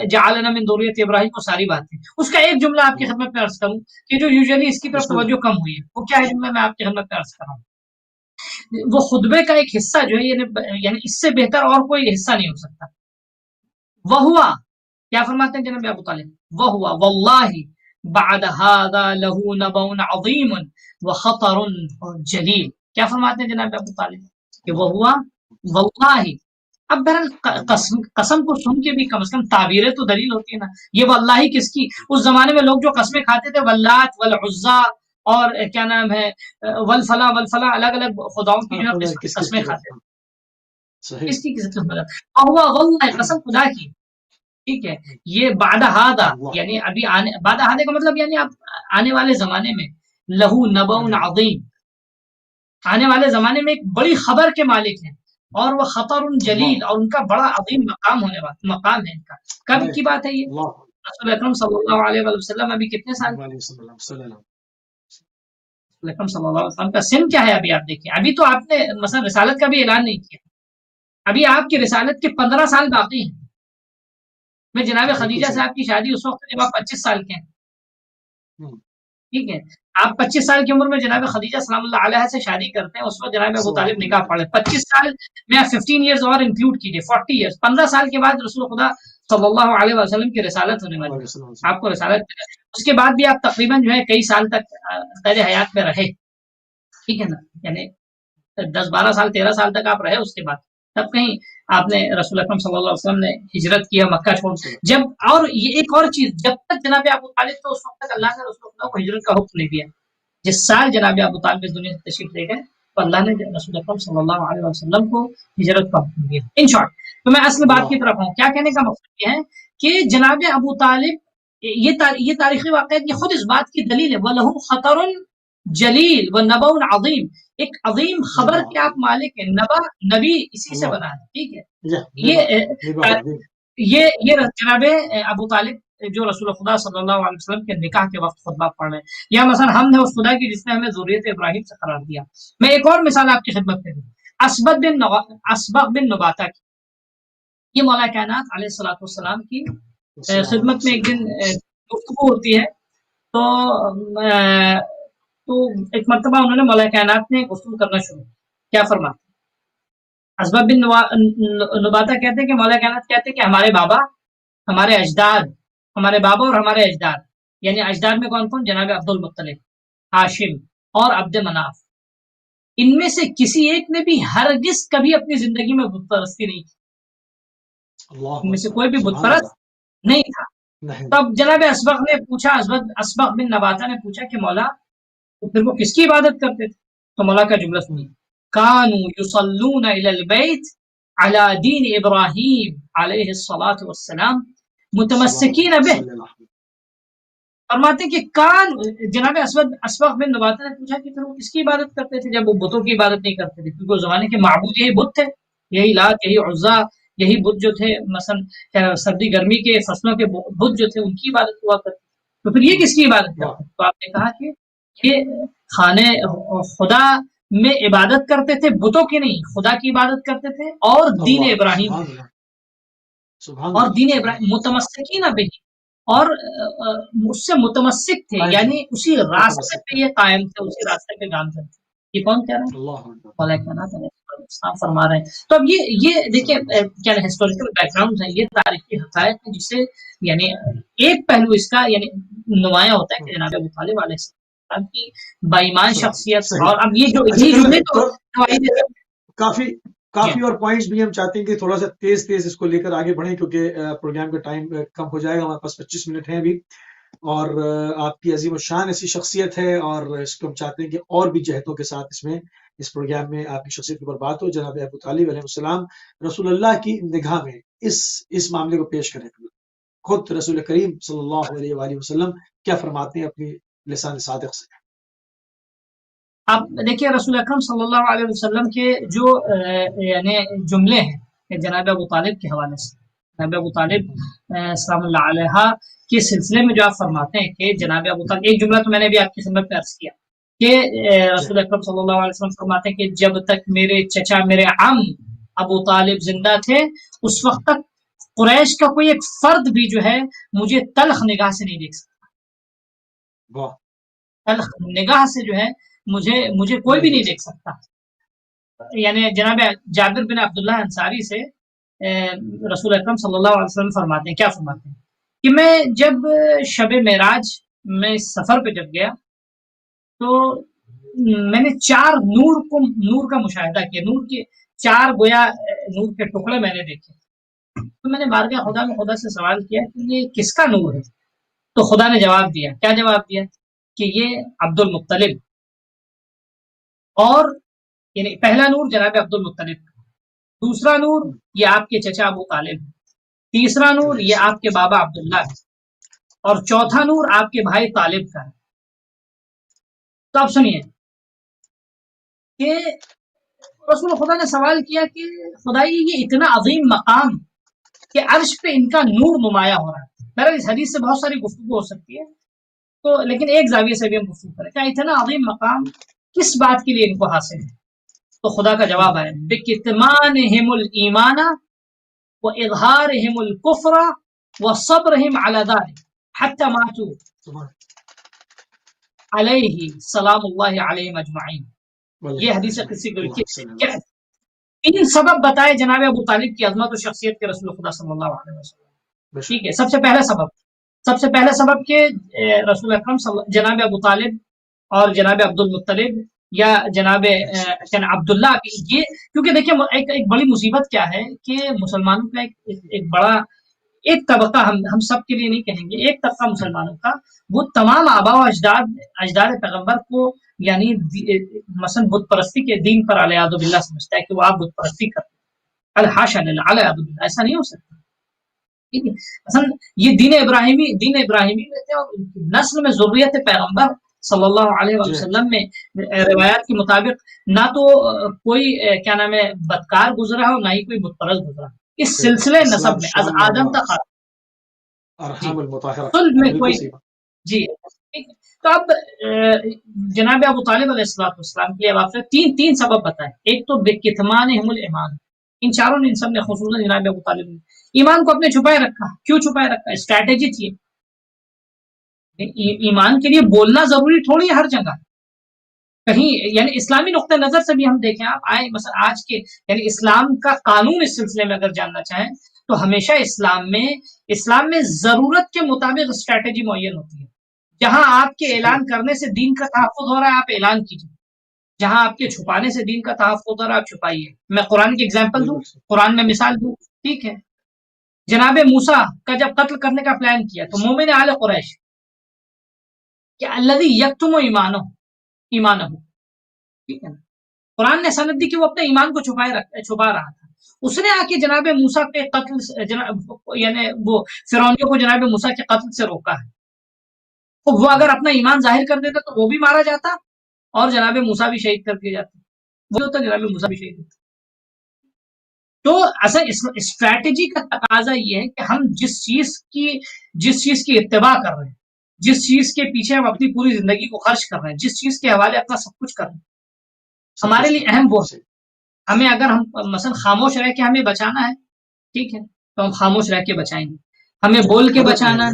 جعلنا من ذریۃ ابراہیم، کو ساری باتیں. اس کا ایک جملہ آپ کی خدمت میں عرض کروں کہ جو یوزلی اس کی طرف توجہ کم ہوئی ہے، وہ کیا ہے جملہ میں آپ کی خدمت میں عرض کر رہا ہوں. وہ خطبے کا ایک حصہ جو ہے یعنی اس سے بہتر اور کوئی حصہ نہیں ہو سکتا. وہ ہوا کیا فرماتے ہیں جناب ابو طالب؟ وہ ہوا واللہ بعد هذا له نبأ عظیم وخطر جلیل. کیا فرماتے ہیں جناب ابو طالب کہ وہ ہوا واللہ. اب بہرحال قسم کو سن کے بھی کم از کم تعبیریں تو دلیل ہوتی ہے نا. یہ واللہ کس کی؟ اس زمانے میں لوگ جو قسمیں کھاتے تھے واللات والعزا اور کیا نام ہے والفلا الگ الگ خداؤں کی جو ہے قسمیں کھاتے تھے. اس کی قسم خدا کی ٹھیک ہے. یہ بعد ہادہ یعنی ابھی بعد ہادے کا مطلب یعنی اب آنے والے زمانے میں لہو نبأ عظیم، آنے والے زمانے میں ایک بڑی خبر کے مالک ہیں، اور وہ خطر جلیل، اور ان کا بڑا عظیم مقام مقام ہے ان کا. کب کی بات ہے یہ؟ رسول اکرم صلی اللہ علیہ وسلم ابھی کتنے سال؟ رسول اکرم صلی اللہ علیہ وسلم کا سن کیا ہے ابھی آپ دیکھیں. ابھی تو آپ نے مثلا رسالت کا بھی اعلان نہیں کیا، ابھی آپ کی رسالت کے 15 سال باقی ہیں. میں جناب خدیجہ سے آپ کی شادی اس وقت جب آپ 25 سال کے ہیں ٹھیک ہے. آپ 25 سال کی عمر میں جناب خدیجہ سلام اللہ علیہ سے شادی کرتے ہیں، اس وقت جناب ابو طالب نکاح پڑھے. 25 سال میں آپ 15 ایئرز اور انکلوڈ کیجئے، 40 ایئرز. 15 سال کے بعد رسول خدا صلی اللہ علیہ وسلم کی رسالت ہونے والی ہے. آپ کو رسالت اس کے بعد بھی آپ تقریباً جو ہے کئی سال تک قید حیات میں رہے ٹھیک ہے نا، یعنی 10-12 سال 13 سال تک آپ رہے. اس کے بعد تب کہیں آپ نے رسول اکرم صلی اللہ علیہ وسلم نے ہجرت کیا مکہ چھوڑ. جب اور یہ ایک اور چیز، جب تک جناب ابو طالب تو اس وقت تک اللہ نے رسول اللہ کو ہجرت کا حکم نہیں دیا. جس سال جناب ابو طالب اس دنیا سے تشریف لے گئے تو اللہ نے رسول اکرم صلی اللہ علیہ وسلم کو ہجرت کا حکم دیا. ان شارٹ تو میں اصل بات کی طرف ہوں. کیا کہنے کا مقصد یہ ہے کہ جناب ابو طالب یہ تاریخی واقعات یہ خود اس بات کی دلیل ہے. وَلَهُ خَطَرٌ جلیل وَنَبَأٌ عظیم، ایک عظیم خبر کے آپ مالک ہیں. نبی اسی سے بنا ہے ٹھیک ہے. یہ جناب ابو طالب جو رسول خدا صلی اللہ علیہ وسلم کے نکاح کے وقت خطبہ پڑھ رہے ہیں، یا مثلا ہم نے اس خدا کی جس نے ہمیں ذریت ابراہیم سے قرار دیا. میں ایک اور مثال آپ کی خدمت میں دوں. اسبغ بن نباتہ کی. یہ مولا کائنات علیہ الصلوۃ والسلام کی خدمت میں ایک دن گفتگو ہوتی ہے. تو ایک مرتبہ انہوں نے مولا کائنات نے گفتگو کرنا شروع کیا فرماتے ہیں. اسبغ بن نباتہ کہتے ہیں کہ مولا کائنات کہتے ہیں کہ ہمارے بابا اور ہمارے اجداد یعنی اجداد میں کون کون؟ جناب عبد المطلب، ہاشم اور عبد مناف. ان میں سے کسی ایک نے بھی ہرگز کبھی اپنی زندگی میں بت پرستی نہیں کی. ان میں سے کوئی بھی بت پرست نہیں تھا. تب جناب اسبغ نے پوچھا، اسبغ بن نباتہ نے پوچھا کہ مولا تو پھر وہ کس کی عبادت کرتے تھے؟ تو مولا کا جملہ سنیے، کانوا یصلون الی البیت علی دین ابراہیم علیہ الصلاۃ والسلام متمسکین بہ. فرماتے کہ جناب اسبغ بن نباتہ نے پوچھا کہ پھر وہ کس کی عبادت کرتے تھے جب وہ بتوں کی عبادت نہیں کرتے تھے؟ کیونکہ اس زمانے کے معبود یہی بت تھے، یہی لات، یہی عزا، یہی بت جو تھے. مثلا سردی گرمی کے فصلوں کے بت جو تھے ان کی عبادت ہوا کرتی. تو پھر یہ کس کی عبادت کرتے؟ تو آپ نے کہا کہ یہ خانے خدا میں عبادت کرتے تھے، بتوں کی نہیں، خدا کی عبادت کرتے تھے اور دین ابراہیم متمسکین بہ، اور اس سے متمسک تھے، یعنی اسی راستے پہ یہ قائم تھے، اسی راستے پہ گامزن تھے. یہ کون کہہ رہے ہیں؟ فرما رہے ہیں. تو اب یہ دیکھیں کیا ہسٹوریکل بیک گراؤنڈ ہے، یہ تاریخی حقائق ہے جس سے یعنی ایک پہلو اس کا یعنی نمایاں ہوتا ہے کہ جناب ابو طالب علیہ السلام کی بائیمان شخصیت. اور اب یہ جو کافی اور پوائنٹس بھی ہم چاہتے ہیں کہ تھوڑا سا تیز اس کو لے کر آگے بڑھیں، کیونکہ پروگرام کا ٹائم کم ہو جائے گا. ہمارے پاس 25 منٹ ہیں ابھی، اور آپ کی عظیم الشان ایسی شخصیت ہے، اور اس کو ہم چاہتے ہیں کہ اور بھی جہتوں کے ساتھ اس پروگرام میں آپ کی شخصیت کے اوپر بات ہو. جناب ابو طالب علیہ السلام رسول اللہ کی نگاہ میں اس معاملے کو پیش کریں. خود رسول کریم صلی اللہ علیہ وآلہ وسلم کیا فرماتے ہیں اپنی لسان صادق سے؟ آپ دیکھیے رسول اکرم صلی اللہ علیہ وسلم کے جو یعنی جملے ہیں جناب ابو طالب کے حوالے سے، جناب ابو طالب سلام اللہ علیہ کے سلسلے میں جو آپ فرماتے ہیں کہ جناب ابو طالب، ایک جملہ تو میں نے بھی آپ کی خدمت میں عرض کیا کہ رسول اکرم صلی اللہ علیہ وسلم فرماتے ہیں کہ جب تک میرے چچا میرے عم ابو طالب زندہ تھے اس وقت تک قریش کا کوئی ایک فرد بھی جو ہے مجھے تلخ نگاہ سے نہیں دیکھ سکتا. تلخ نگاہ سے جو ہے مجھے کوئی بھی نہیں دیکھ سکتا. یعنی جناب جابر بن عبداللہ انصاری سے رسول اکرم صلی اللہ علیہ وسلم فرماتے ہیں، کیا فرماتے ہیں کہ میں جب شب معراج میں سفر پہ جب گیا تو میں نے 4 نور کا مشاہدہ کیا. نور کے 4 گویا نور کے ٹکڑے میں نے دیکھے. تو میں نے بارگاہ خدا میں خدا سے سوال کیا کہ یہ کس کا نور ہے؟ تو خدا نے جواب دیا. کیا جواب دیا؟ کہ یہ عبد المطلب. اور یعنی پہلا نور جناب عبد المطلب کا، دوسرا نور یہ آپ کے چچا ابو طالب، تیسرا نور یہ آپ کے بابا عبداللہ، اور چوتھا نور آپ کے بھائی طالب کا ہے. تو آپ سنیے کہ رسول خدا نے سوال کیا کہ خدائی یہ اتنا عظیم مقام کہ عرش پہ ان کا نور نمایاں ہو رہا ہے. میرا اس حدیث سے بہت ساری گفتگو ہو سکتی ہے تو لیکن ایک زاویے سے بھی ہم گفتگو کریں، کیا اتنا عظیم مقام کس بات کے لیے ان کو حاصل ہے؟ تو خدا کا جواب ہے بِكِتْمَانِهِمُ الْإِيمَانَ وَإِظْهَارِهِمُ الْكُفْرَ وَصَبْرِهِمْ عَلَى ذَلِكَ حَتَّى مَاتُوا عَلَيْهِ سلام اللہ علیہم اجمعین. یہ حدیث قدسی کو 3 سبب بتائے جناب ابو طالب کی عظمت و شخصیت کے رسول خدا صلی اللہ علیہ وسلم. ٹھیک ہے، سب سے پہلا سبب کہ رسول اکرم جناب ابو طالب اور جناب عبد المطلب یا جناب عبداللہ کی، یہ کیونکہ دیکھیں ایک بڑی مصیبت کیا ہے کہ مسلمانوں کا ایک بڑا ایک طبقہ، ہم سب کے لیے نہیں کہیں گے، ایک طبقہ مسلمانوں کا وہ تمام آبا و اجداد پیغمبر کو یعنی مثلا بت پرستی کے دین پر علیہ باللہ سمجھتا ہے کہ وہ آپ بت پرستی کرتے ہیں. الحاشا للہ، علیہ باللہ، ایسا نہیں ہو سکتا. ٹھیک ہے، مثلا یہ دین ابراہیمی میں تھے، اور نسل میں ضروریت پیغمبر صلی اللہ علیہ وسلم میں روایات کے مطابق نہ تو کوئی کیا نام ہے بدکار گزرا ہے اور نہ ہی کوئی بت پرست گزرا. اس سلسلے نسب میں از آدم تک جی ٹھیک ہے. تو اب جناب ابو طالب علیہ السلام کے لیے اب آپ نے تین سبب بتائے. ایک تو بکتمانہم الایمان، ان چاروں نے، ان سب نے، خصوصاً جناب ابو طالب نے ایمان کو اپنے چھپائے رکھا. کیوں چھپائے رکھا؟ اسٹریٹجی تھی. ایمان کے لیے بولنا ضروری تھوڑی ہے ہر جگہ. کہیں یعنی اسلامی نقطہ نظر سے بھی ہم دیکھیں، آپ آئے مثلا آج کے یعنی اسلام کا قانون اس سلسلے میں اگر جاننا چاہیں تو ہمیشہ اسلام میں ضرورت کے مطابق اسٹریٹجی معین ہوتی ہے. جہاں آپ کے اعلان کرنے سے دین کا تحفظ ہو رہا ہے آپ اعلان کیجیے، جہاں آپ کے چھپانے سے دین کا تحفظ ہو رہا ہے آپ چھپائیے. میں قرآن کی اگزامپل دوں، قرآن میں مثال دوں. ٹھیک ہے، جناب موسیٰ کا جب قتل کرنے کا پلان کیا تو مومن آل قریش کہ الذی یکتم ایمانہ، ٹھیک ہے نا، قرآن نے سند دی کہ وہ اپنے ایمان کو چھپا رہا تھا. اس نے آ کے جناب موسیٰ کے قتل یعنی وہ فرعونیوں کو جناب موسیٰ کے قتل سے روکا ہے. تو وہ اگر اپنا ایمان ظاہر کر دیتا تو وہ بھی مارا جاتا اور جناب موسیٰ بھی شہید کر دیے جاتے. وہ ہوتا جناب موسیٰ بھی شہید ہوتا. تو اصل اسٹریٹجی کا تقاضا یہ ہے کہ ہم جس چیز کی اتباع کر رہے ہیں، جس چیز کے پیچھے ہم اپنی پوری زندگی کو خرچ کر رہے ہیں، جس چیز کے حوالے اپنا سب کچھ کر رہے ہیں، ہمارے لیے اہم وہ ہے. ہمیں اگر ہم مثلا خاموش رہ کے ہمیں بچانا ہے، ٹھیک ہے، تو ہم خاموش رہ کے بچائیں گے. ہمیں بول کے بچانا ہے،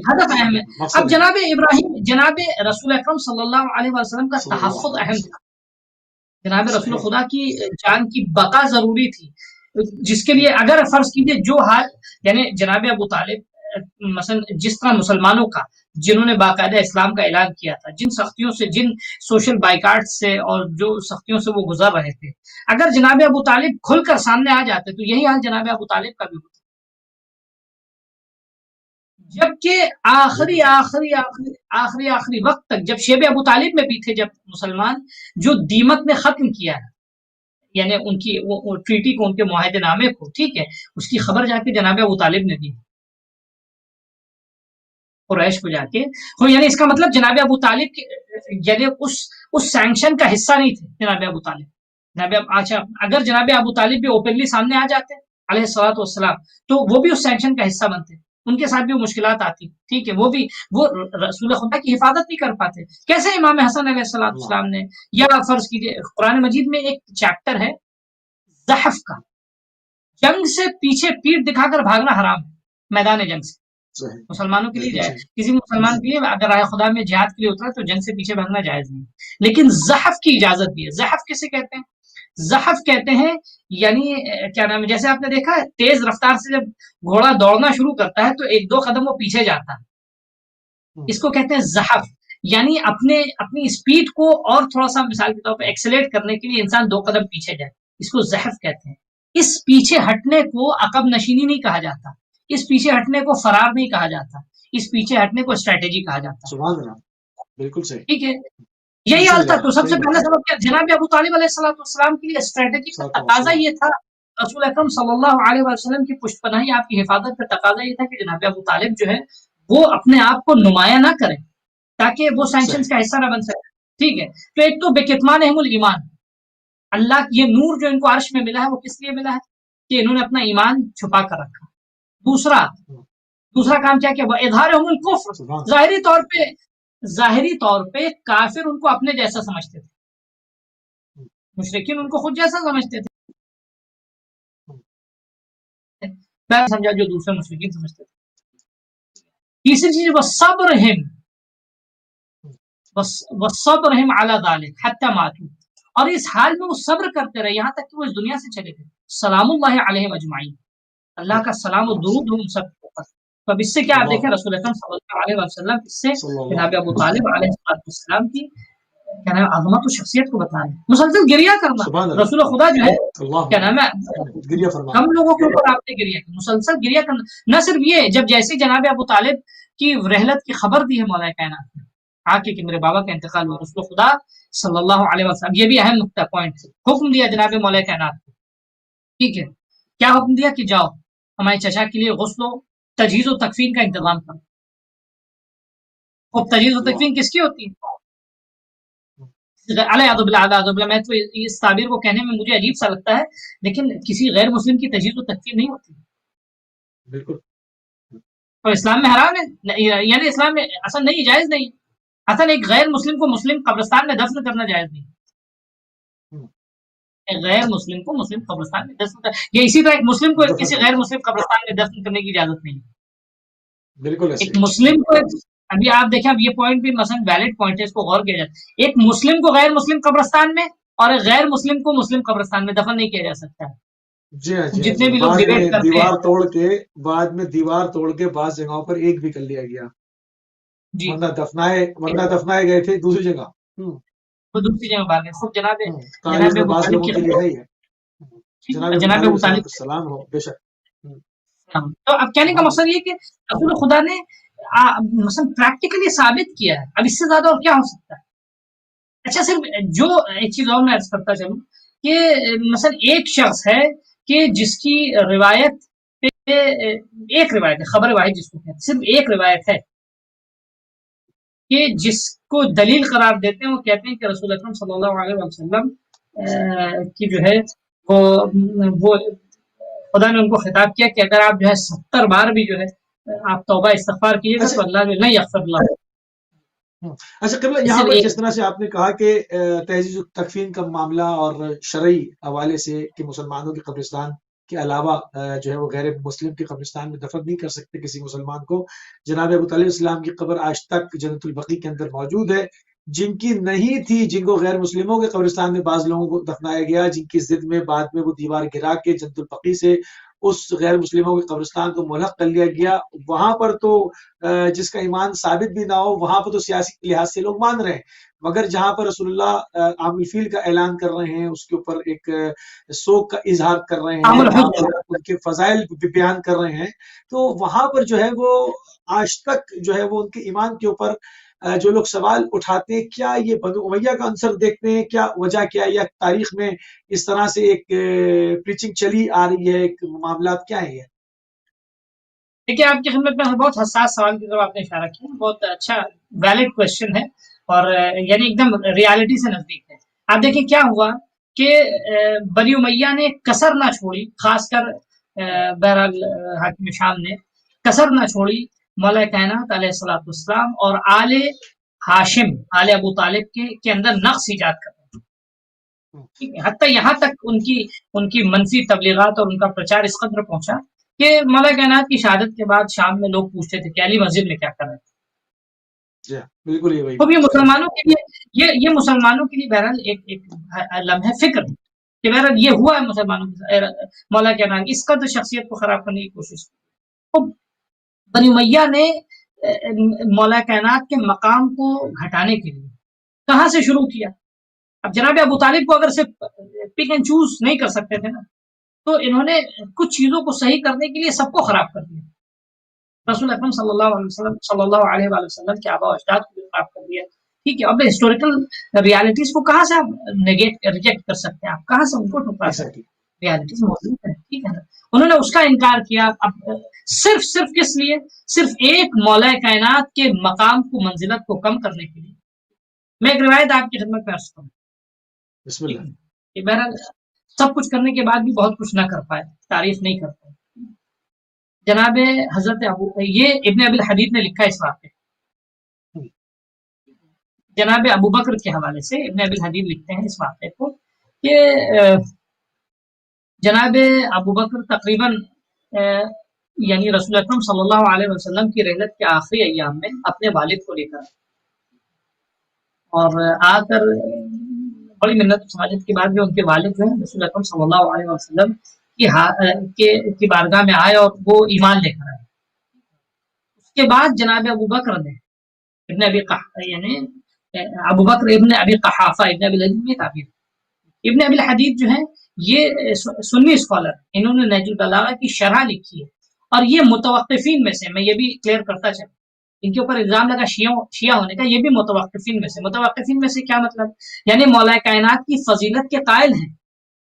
ہدف اہم ہے. اب جناب ابراہیم، جناب رسول اکرم صلی اللہ علیہ وسلم کا تحفظ اہم تھا. جناب رسول خدا کی جان کی بقا ضروری تھی، جس کے لیے اگر فرض کیجیے جو حال یعنی جناب ابو طالب مثلا جس طرح مسلمانوں کا جنہوں نے باقاعدہ اسلام کا اعلان کیا تھا، جن سختیوں سے، جن سوشل بائیکاٹ سے اور جو سختیوں سے وہ گزر رہے تھے، اگر جناب ابو طالب کھل کر سامنے آ جاتے تو یہی حال جناب ابو طالب کا بھی ہوتا. جبکہ آخری وقت تک جب شیب ابو طالب میں بھی تھے، جب مسلمان جو دیمت نے ختم کیا ہے یعنی ان کی وہ ٹریٹی کو، ان کے معاہدے نامے کو، ٹھیک ہے، اس کی خبر جا کے جناب ابو طالب نے دی قریش کو جا کے. یعنی اس کا مطلب جناب ابو طالب یعنی اس سینکشن کا حصہ نہیں تھے جناب ابو طالب. اگر جناب ابو طالب بھی اوپنلی سامنے آ جاتے علیہ الصلوۃ والسلام تو وہ بھی اس سینکشن کا حصہ بنتے، ان کے ساتھ بھی مشکلات آتی. ٹھیک ہے، وہ رسول خدا کی حفاظت نہیں کر پاتے. کیسے امام حسن علیہ السلام نے، یا فرض کیجیے قرآن مجید میں ایک چیپٹر ہے زحف کا، جنگ سے پیچھے پیٹھ دکھا کر بھاگنا حرام ہے میدان جنگ سے. مسلمانوں کے لیے جائے، کسی مسلمان کے لیے اگر راہ خدا میں جہاد کے لیے اترا تو جنگ سے پیچھے بھاگنا جائز نہیں، لیکن زحف کی اجازت دی ہے. زحف کسے کہتے ہیں؟ زحف کہتے ہیں یعنی کیا نام ہے، جیسے آپ نے دیکھا ہے تیز رفتار سے جب گھوڑا دوڑنا شروع کرتا ہے تو ایک دو قدم وہ پیچھے جاتا ہے، اس کو کہتے ہیں زحف. یعنی اپنی اسپیڈ کو اور تھوڑا سا مثال کے طور پہ ایکسیلیٹ کرنے کے لیے انسان دو قدم پیچھے جائے، اس کو زحف کہتے ہیں. اس پیچھے ہٹنے کو عقب نشینی نہیں کہا جاتا، اس پیچھے ہٹنے کو فرار نہیں کہا جاتا، اس پیچھے ہٹنے کو اسٹریٹجی کہا جاتا. سبحان اللہ، بالکل صحیح. ٹھیک ہے، یہی حال تھا. تو سب سے پہلے سبب کیا؟ جناب ابو طالب علیہ السلام کے لیے اسٹریٹجی کا تقاضا یہ تھا، رسول اکرم صلی اللہ علیہ وسلم کی پشت پناہی، آپ کی حفاظت کا تقاضا یہ تھا کہ جناب ابو طالب جو ہے وہ اپنے آپ کو نمایاں نہ کریں تاکہ وہ سینکشنز کا حصہ نہ بن سکے. ٹھیک ہے، تو ایک تو بکتمانہم الایمان، اللہ یہ نور جو ان کو عرش میں ملا ہے وہ کس لیے ملا ہے کہ انہوں نے اپنا ایمان چھپا کر رکھا. دوسرا کام کیا وہ اظہارہم الکفر، ظاہری طور پہ کافر ان کو اپنے جیسا سمجھتے تھے، مشرکین ان کو خود جیسا سمجھتے تھے، سمجھا جو دوسرے مشرکین سمجھتے تھے. تیسری چیز وصبرہم علی ذلک حتی ماتوا، اور اس حال میں وہ صبر کرتے رہے یہاں تک کہ وہ اس دنیا سے چلے گئے. سلام اللہ علیہم اجمعین، اللہ کا سلام و درود ہو ان سب کے اوپر. تو اب اس سے کیا آپ دیکھیں رسول اکرم صلی اللہ علیہ وسلم اس سے جناب ابو طالب علیہ السلام کی کیا نام عظمت و شخصیت کو بتا رہے ہیں. مسلسل گریہ کرنا، رسول خدا جو ہے کیا نام ہے کم لوگوں کے اوپر آپ نے گریہ کی، مسلسل گریہ کرنا. نہ صرف یہ، جب جیسے جناب ابو طالب کی رحلت کی خبر دی ہے مولا کائنات نے آ کے کہ میرے بابا کا انتقال ہوا، رسول خدا صلی اللہ علیہ وسلم، یہ بھی اہم نقطہ پوائنٹ، حکم دیا جناب مولا کائنات کو. ٹھیک ہے، کیا حکم دیا کہ جاؤ ہمارے چچا کے لیے غسل و تجہیز و تکفین کا انتظام کرو. اور تجہیز و تکفین کس کی ہوتی ہے؟ علیہ باللہ، میں تو اس تعبیر کو کہنے میں مجھے عجیب سا لگتا ہے، لیکن کسی غیر مسلم کی تجہیز و تکفین نہیں ہوتی. بالکل. تو اسلام میں حرام ہے، یعنی اسلام میں اصل نہیں، جائز نہیں، اصل ایک غیر مسلم کو مسلم قبرستان میں دفن کرنا جائز نہیں، ایک غیر مسلم کو مسلم قبرستان میں دفن کرنا، یا اسی طرح ایک مسلم کو دفن کسی کرنا غیر مسلم قبرستان میں دفن کرنے کی اجازت نہیں ہے، بالکل ایسے ایک مسلم کو، ابھی آپ دیکھیں اب یہ پوائنٹ بھی مثلا ویلڈ پوائنٹ ہے، اس کو غور کیا جائے، ایک مسلم کو غیر مسلم قبرستان میں اور ایک غیر مسلم کو مسلم قبرستان میں دفن نہیں کیا جا سکتا ہے، جی ہاں جی ہاں جتنے جی، بھی لوگ بعد میں ڈیبیٹ کرتے ہیں، بعد میں دیوار توڑ کے بعض جگہوں پر ایک بھی کر لیا گیا، جی ورنہ دفنائے گئے تھے دوسری جگہ۔ وہ دوسری جگہ بات ہے، خود جناب تاریخ میں ابو بعض طالب لوگوں کی کے لیے ہے ہی ہے، جناب ابو طالب السلام ہو بے شک۔ تو اب کہنے کا مقصد یہ کہ رسول خدا نے مثلا پریکٹیکلی ثابت کیا ہے، اب اس سے زیادہ اور کیا ہو سکتا ہے؟ اچھا صرف جو ایک چیز اور میں عرض کرتا چلوں کہ مثلا ایک شخص ہے کہ جس کی روایت پہ ایک روایت ہے، خبر واحد جس کو کہتے ہیں، صرف ایک روایت ہے کہ جس کو دلیل قرار دیتے ہیں، وہ کہتے ہیں کہ رسول اکرم صلی اللہ علیہ وسلم کی جو ہے وہ خدا نے ان کو خطاب کیا کہ اگر آپ جو ہے 70 بار بھی جو ہے آپ توبہ استغفار کیجیے گا تو اللہ جو نہیں یغفر اللہ۔ اچھا قبلہ، یہاں پر جس طرح سے آپ نے کہا کہ تہذیب تکفین کا معاملہ اور شرعی حوالے سے کہ مسلمانوں کے قبرستان کے علاوہ جو ہے وہ غیر مسلم کے قبرستان میں دفن نہیں کر سکتے کسی مسلمان کو، جناب ابو طالب السلام کی قبر آج تک جنت البقیع کے اندر موجود ہے، جن کی نہیں تھی، جن کو غیر مسلموں کے قبرستان میں بعض لوگوں کو دفنایا گیا، جن کی ضد میں بعد میں وہ دیوار گرا کے جنت البقیع سے اس غیر مسلموں کے قبرستان کو ملحق کر لیا گیا، وہاں پر تو جس کا ایمان ثابت بھی نہ ہو وہاں پر تو سیاسی لحاظ سے لوگ مان رہے ہیں، مگر جہاں پر رسول اللہ عام الفیل کا اعلان کر رہے ہیں، اس کے اوپر ایک سوگ کا اظہار کر رہے ہیں، وہاں پر ان کے فضائل بیان کر رہے ہیں، تو وہاں پر جو ہے وہ آج تک جو ہے وہ ان کے ایمان کے اوپر جو لوگ سوال اٹھاتے ہیں، کیا یہ بنو امیہ کا عنصر دیکھتے ہیں، کیا وجہ کیا ہے، یا تاریخ میں اس طرح سے ایک پریچنگ چلی آ رہی ہے، ایک معاملات کیا ہے؟ دیکھیے آپ کی خدمت میں بہت حساس سوال کی طرف آپ نے اشارہ کیا، بہت اچھا ویلڈ کوشچن ہے اور یعنی ایک دم ریالٹی سے نزدیک ہے۔ آپ دیکھیں کیا ہوا کہ بنی امیہ نے کسر نہ چھوڑی، خاص کر بہرحال حاکم شام نے کسر نہ چھوڑی مولا کائنات علیہ الصلوۃ والسلام اور آل ہاشم، آل ابو طالب کے اندر نقص ایجاد کرنا، حتیٰ یہاں تک ان کی منفی تبلیغات اور ان کا پرچار اس قدر پہنچا کہ مولا کائنات کی شہادت کے بعد شام میں لوگ پوچھتے تھے کہ علی مسجد میں کیا کر رہے تھے۔ بالکل یہ اب یہ مسلمانوں کے لیے یہ مسلمانوں کے لیے بہرحال ایک لمحہ فکر کہ بہرحال یہ ہوا ہے مسلمانوں کے مولا کائنات اس قدر شخصیت کو خراب کرنے کی کوشش کی۔ بنی امیہ نے مولا کائنات کے مقام کو گھٹانے کے لیے کہاں سے شروع کیا؟ اب جناب ابو طالب کو اگر صرف پک اینڈ چوز نہیں کر سکتے تھے نا، تو انہوں نے کچھ چیزوں کو صحیح کرنے کے لیے سب کو خراب کر دیا، رسول اکرم صلی اللہ علیہ وسلم کے آباء و اجداد کو بھی خراب کر دیا، ٹھیک ہے۔ اب ہسٹوریکل ریالٹیز کو کہاں سے آپ ریجیکٹ کر سکتے ہیں، آپ کہاں سے ان کو ٹھکرا سکتے ہیں؟ ریالٹیز موجود ہے، ٹھیک ہے نا۔ انہوں نے اس کا انکار کیا، اب صرف کس لیے؟ صرف ایک مولا کائنات کے مقام کو، منزلت کو کم کرنے کے لیے۔ میں ایک روایت آپ کی خدمت میں عرض کروں، بسم اللہ۔ بہرحال سب کچھ کرنے کے بعد بھی بہت کچھ نہ کر پائے، تعریف نہیں کر پائے۔ جناب حضرت یہ ابن ابی الحدید نے لکھا اس واقعے، جناب ابو بکر کے حوالے سے ابن ابی الحدید لکھتے ہیں اس واقعے کو کہ جناب ابو بکر تقریباً یعنی رسول اکرم صلی اللہ علیہ وسلم کی رحلت کے آخری ایام میں اپنے والد کو لے کر اور آ کر بڑی منت سماجت کے بعد جو ان کے والد جو ہیں رسول اکرم صلی اللہ علیہ وسلم کی بارگاہ میں آئے اور وہ ایمان لے کر آئے۔ اس کے بعد جناب ابو بکر نے ابن ابی یعنی ابو بکر ابن ابی قحافہ ابن ابی الحدید میں تعبیر، ابن ابی الحدید جو ہیں یہ سنی اسکالر، انہوں نے نہج البلاغہ کی شرح لکھی ہے اور یہ متوقفین میں سے، میں یہ بھی کلیئر کرتا چلوں، ان کے اوپر الزام لگا شیعہ ہونے کا، یہ بھی متوقفین میں سے۔ متوقفین میں سے کیا مطلب؟ یعنی مولا کائنات کی فضیلت کے قائل ہیں،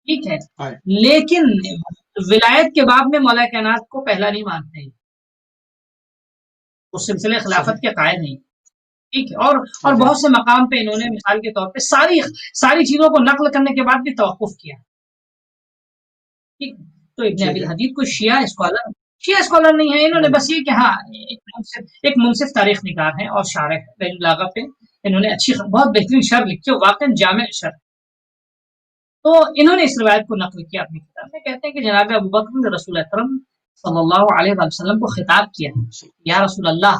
ٹھیک ہے، لیکن ولایت کے باب میں مولا کائنات کو پہلا نہیں مانتے ہیں، اس سلسلے خلافت کے قائل نہیں، ٹھیک ہے، اور بہت سے مقام پہ انہوں نے مثال کے طور پہ ساری چیزوں کو نقل کرنے کے بعد بھی توقف کیا، ٹھیک۔ تو ابن ابی الحدید کو شیعہ اسکالر شیعہ اسکالر نہیں ہے، انہوں نے بس یہ کہ ہاں ایک منصف تاریخ نگار ہیں اور شارح ہیں، بلاغت پہ انہوں نے اچھی بہت بہترین شرح لکھی ہے، واقعا جامع شرح. تو انہوں نے اس روایت کو نقل کیا اپنی کتاب میں، کہتے ہیں کہ جناب ابو بکر نے رسول اکرم صلی اللہ علیہ وسلم کو خطاب کیا، یا رسول اللہ،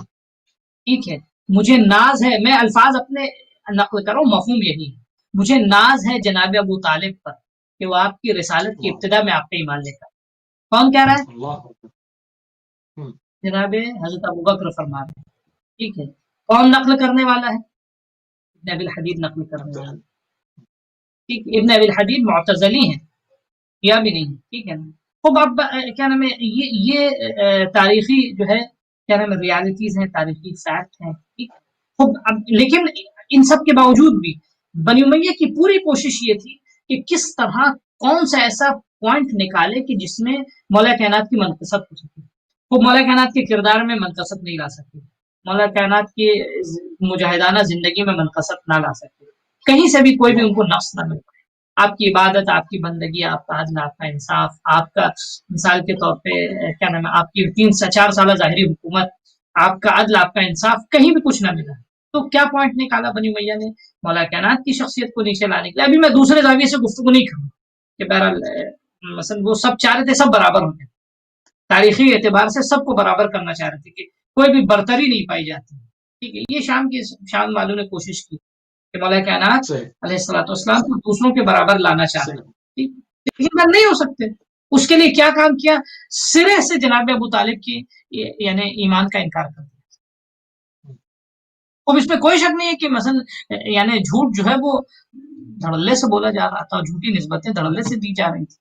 ٹھیک ہے، مجھے ناز ہے، میں الفاظ اپنے نقل کر رہا ہوں، مفہوم یہی ہے، مجھے ناز ہے جناب ابو طالب پر کہ وہ آپ کی رسالت کی ابتدا میں آپ پہ ایمان لے کر. کون کہہ رہا ہے؟ جناب حضرت ابو بکر فرما رہے ہیں، ٹھیک ہے. کون نقل کرنے والا ہے؟ ابن ابی الحدید نقل کرنے والا ہے. ٹھیک، ابن ابی الحدید معتزلی ہیں یا بھی نہیں، ٹھیک ہے نا. خوب اب کیا نام ہے، یہ تاریخی جو ہے کیا نام ہے ریالٹیز ہیں، تاریخی فیکٹ ہیں، ٹھیک. خوب اب لیکن ان سب کے باوجود بھی بنی امیہ کی پوری کوشش یہ تھی کہ کس طرح کون سا ایسا پوائنٹ نکالے کہ جس میں مولا کائنات کی منقصت ہو سکے. وہ مولا کائنات کے کردار میں منقصت نہیں لا سکتے، مولا کائنات کی مجاہدانہ زندگی میں منقصت نہ لا سکتے، کہیں سے بھی کوئی بھی ان کو نقص نہ مل پائے. آپ کی عبادت، آپ کی بندگی، آپ کا عدل، آپ کا انصاف، آپ کا مثال کے طور پہ کیا نام ہے آپ کی 3 سے 4 سالہ ظاہری حکومت، آپ کا عدل، آپ کا انصاف، کہیں بھی کچھ نہ ملا. تو کیا پوائنٹ نکالا بنی امیہ نے؟ مولا کائنات کی شخصیت کو نیچے لانے کے لیے. ابھی میں دوسرے زاویے سے گفتگو نہیں کروں کہ بہرحال مثلا وہ سب چاہ رہے تھے سب برابر ہو جائے، تاریخی اعتبار سے سب کو برابر کرنا چاہ رہے تھے کہ کوئی بھی برتری نہیں پائی جاتی، ٹھیک ہے. یہ شام والوں نے کوشش کی کہ مولا کائنات علیہ الصلوۃ والسلام کو دوسروں کے برابر لانا چاہ رہے ہیں، لیکن نہیں ہو سکتے. اس کے لیے کیا کام کیا؟ سرے سے جناب ابو طالب کی یعنی ایمان کا انکار کر دیا. اب اس میں کوئی شک نہیں ہے کہ مثلا یعنی جھوٹ جو ہے وہ دھڑلے سے بولا جا رہا تھا، جھوٹی نسبتیں دھڑلے سے دی جا رہی تھی.